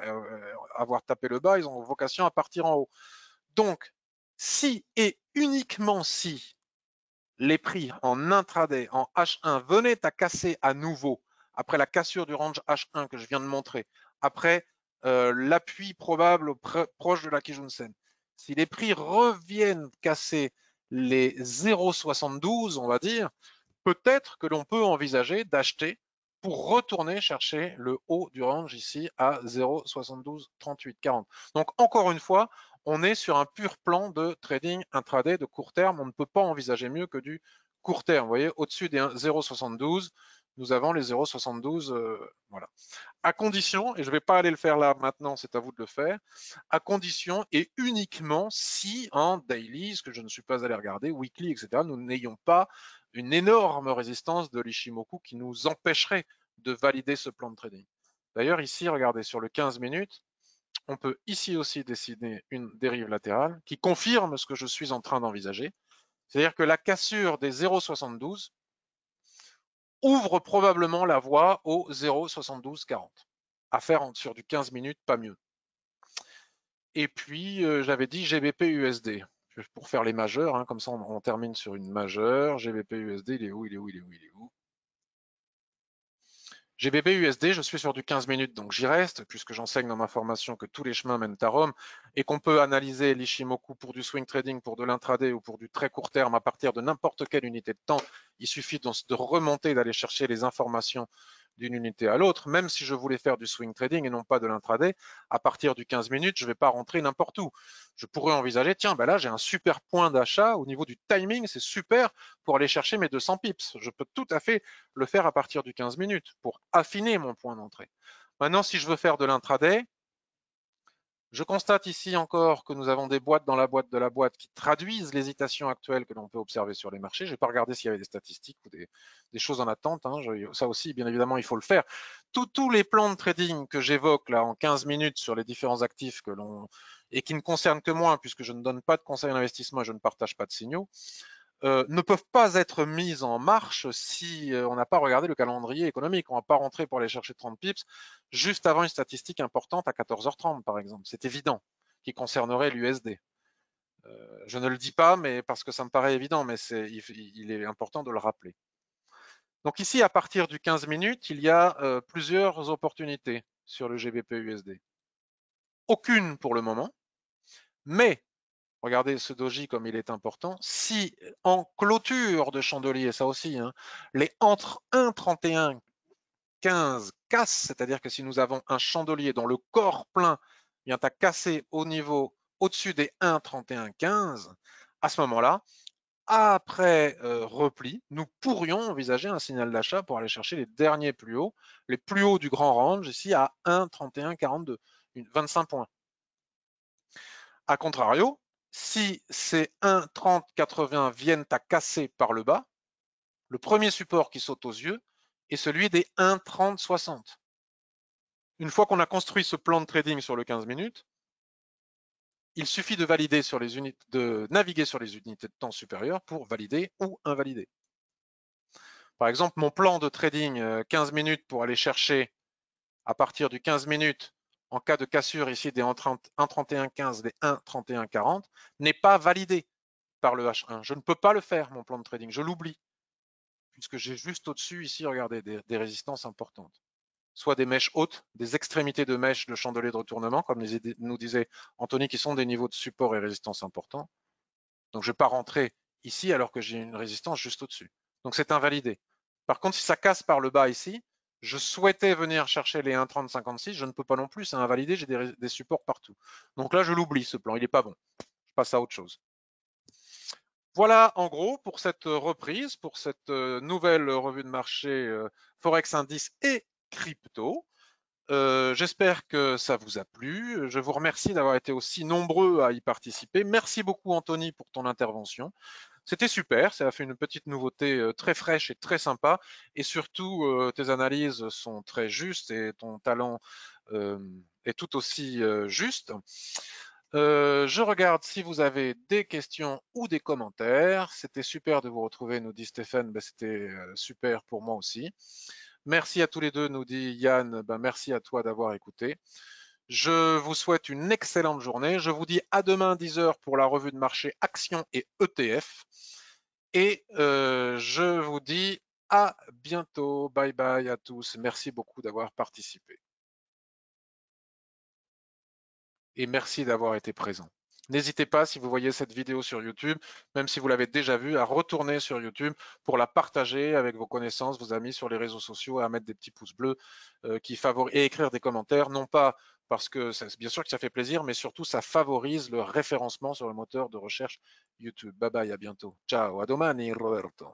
avoir tapé le bas, ils ont vocation à partir en haut. Donc, si et uniquement si les prix en intraday, en H1, venaient à casser à nouveau, après la cassure du range H1 que je viens de montrer, après l'appui probable proche de la Kijun-sen, si les prix reviennent casser les 0,72, on va dire, peut-être que l'on peut envisager d'acheter pour retourner chercher le haut du range ici à 0,72, 38, 40. Donc encore une fois, on est sur un pur plan de trading intraday de court terme. On ne peut pas envisager mieux que du court terme. Vous voyez, au-dessus des 0,72, nous avons les 0,72. Voilà. À condition, et je ne vais pas aller le faire là maintenant, c'est à vous de le faire, à condition et uniquement si en daily, ce que je ne suis pas allé regarder, weekly, etc., nous n'ayons pas une énorme résistance de l'Ishimoku qui nous empêcherait de valider ce plan de trading. D'ailleurs, ici, regardez, sur le 15 minutes, on peut ici aussi dessiner une dérive latérale qui confirme ce que je suis en train d'envisager. C'est-à-dire que la cassure des 0,72 ouvre probablement la voie au 0,7240. À faire sur du 15 minutes, pas mieux. Et puis, j'avais dit GBP USD. Pour faire les majeurs, hein, comme ça on termine sur une majeure. GBP USD, il est où, il est où, il est où, il est où? GBP USD, je suis sur du 15 minutes, donc j'y reste, puisque j'enseigne dans ma formation que tous les chemins mènent à Rome, et qu'on peut analyser l'Ishimoku pour du swing trading, pour de l'intraday ou pour du très court terme à partir de n'importe quelle unité de temps. Il suffit donc de remonter, d'aller chercher les informations d'une unité à l'autre. Même si je voulais faire du swing trading et non pas de l'intraday, à partir du 15 minutes, je ne vais pas rentrer n'importe où. Je pourrais envisager, tiens, ben là j'ai un super point d'achat au niveau du timing, c'est super pour aller chercher mes 200 pips. Je peux tout à fait le faire à partir du 15 minutes pour affiner mon point d'entrée. Maintenant, si je veux faire de l'intraday, je constate ici encore que nous avons des boîtes dans la boîte de la boîte qui traduisent l'hésitation actuelle que l'on peut observer sur les marchés. Je n'ai pas regardé s'il y avait des statistiques ou des choses en attente. Hein. Ça aussi, bien évidemment, il faut le faire. Tous les plans de trading que j'évoque là en 15 minutes sur les différents actifs que l'on et qui ne concernent que moi, puisque je ne donne pas de conseils d'investissement et je ne partage pas de signaux, ne peuvent pas être mises en marche si on n'a pas regardé le calendrier économique. On ne va pas rentrer pour aller chercher 30 pips juste avant une statistique importante à 14h30, par exemple. C'est évident, qui concernerait l'USD. Je ne le dis pas, mais parce que ça me paraît évident, mais il est important de le rappeler. Donc ici, à partir du 15 minutes, il y a plusieurs opportunités sur le GBP USD. Aucune pour le moment, mais regardez ce doji comme il est important. Si en clôture de chandelier, ça aussi, hein, les entre 1,31, 15 cassent, c'est-à-dire que si nous avons un chandelier dont le corps plein vient à casser au niveau au-dessus des 1,31, 15, à ce moment-là, après repli, nous pourrions envisager un signal d'achat pour aller chercher les plus hauts du grand range, ici à 1,31, 42, 25 points. A contrario, si ces 1,30-80 viennent à casser par le bas, le premier support qui saute aux yeux est celui des 1,30-60. Une fois qu'on a construit ce plan de trading sur le 15 minutes, il suffit de valider sur les unités, de naviguer sur les unités de temps supérieures pour valider ou invalider. Par exemple, mon plan de trading 15 minutes pour aller chercher à partir du 15 minutes en cas de cassure ici des 1,3115, des 1,3140, n'est pas validé par le H1. Je ne peux pas le faire, mon plan de trading, je l'oublie, puisque j'ai juste au-dessus ici, regardez, des résistances importantes. Soit des mèches hautes, des extrémités de mèches de chandelier de retournement, comme nous disait Anthony, qui sont des niveaux de support et résistance importants. Donc je ne vais pas rentrer ici alors que j'ai une résistance juste au-dessus. Donc c'est invalidé. Par contre, si ça casse par le bas ici, je souhaitais venir chercher les 1,3056, je ne peux pas non plus, c'est invalidé, j'ai des supports partout. Donc là, je l'oublie, ce plan, il n'est pas bon. Je passe à autre chose. Voilà en gros pour cette reprise, pour cette nouvelle revue de marché Forex Indice et crypto. J'espère que ça vous a plu. Je vous remercie d'avoir été aussi nombreux à y participer. Merci beaucoup Anthony pour ton intervention. C'était super, ça a fait une petite nouveauté très fraîche et très sympa. Et surtout, tes analyses sont très justes et ton talent est tout aussi juste. Je regarde si vous avez des questions ou des commentaires. C'était super de vous retrouver, nous dit Stéphane. Ben, c'était super pour moi aussi. Merci à tous les deux, nous dit Yann. Ben, merci à toi d'avoir écouté. Je vous souhaite une excellente journée. Je vous dis à demain 10h pour la revue de marché actions et ETF. Et je vous dis à bientôt. Bye bye à tous. Merci beaucoup d'avoir participé. Et merci d'avoir été présent. N'hésitez pas, si vous voyez cette vidéo sur YouTube, même si vous l'avez déjà vue, à retourner sur YouTube pour la partager avec vos connaissances, vos amis sur les réseaux sociaux, à mettre des petits pouces bleus et écrire des commentaires, non pas parce que bien sûr que ça fait plaisir, mais surtout ça favorise le référencement sur le moteur de recherche YouTube. Bye bye, à bientôt. Ciao, a domani Roberto.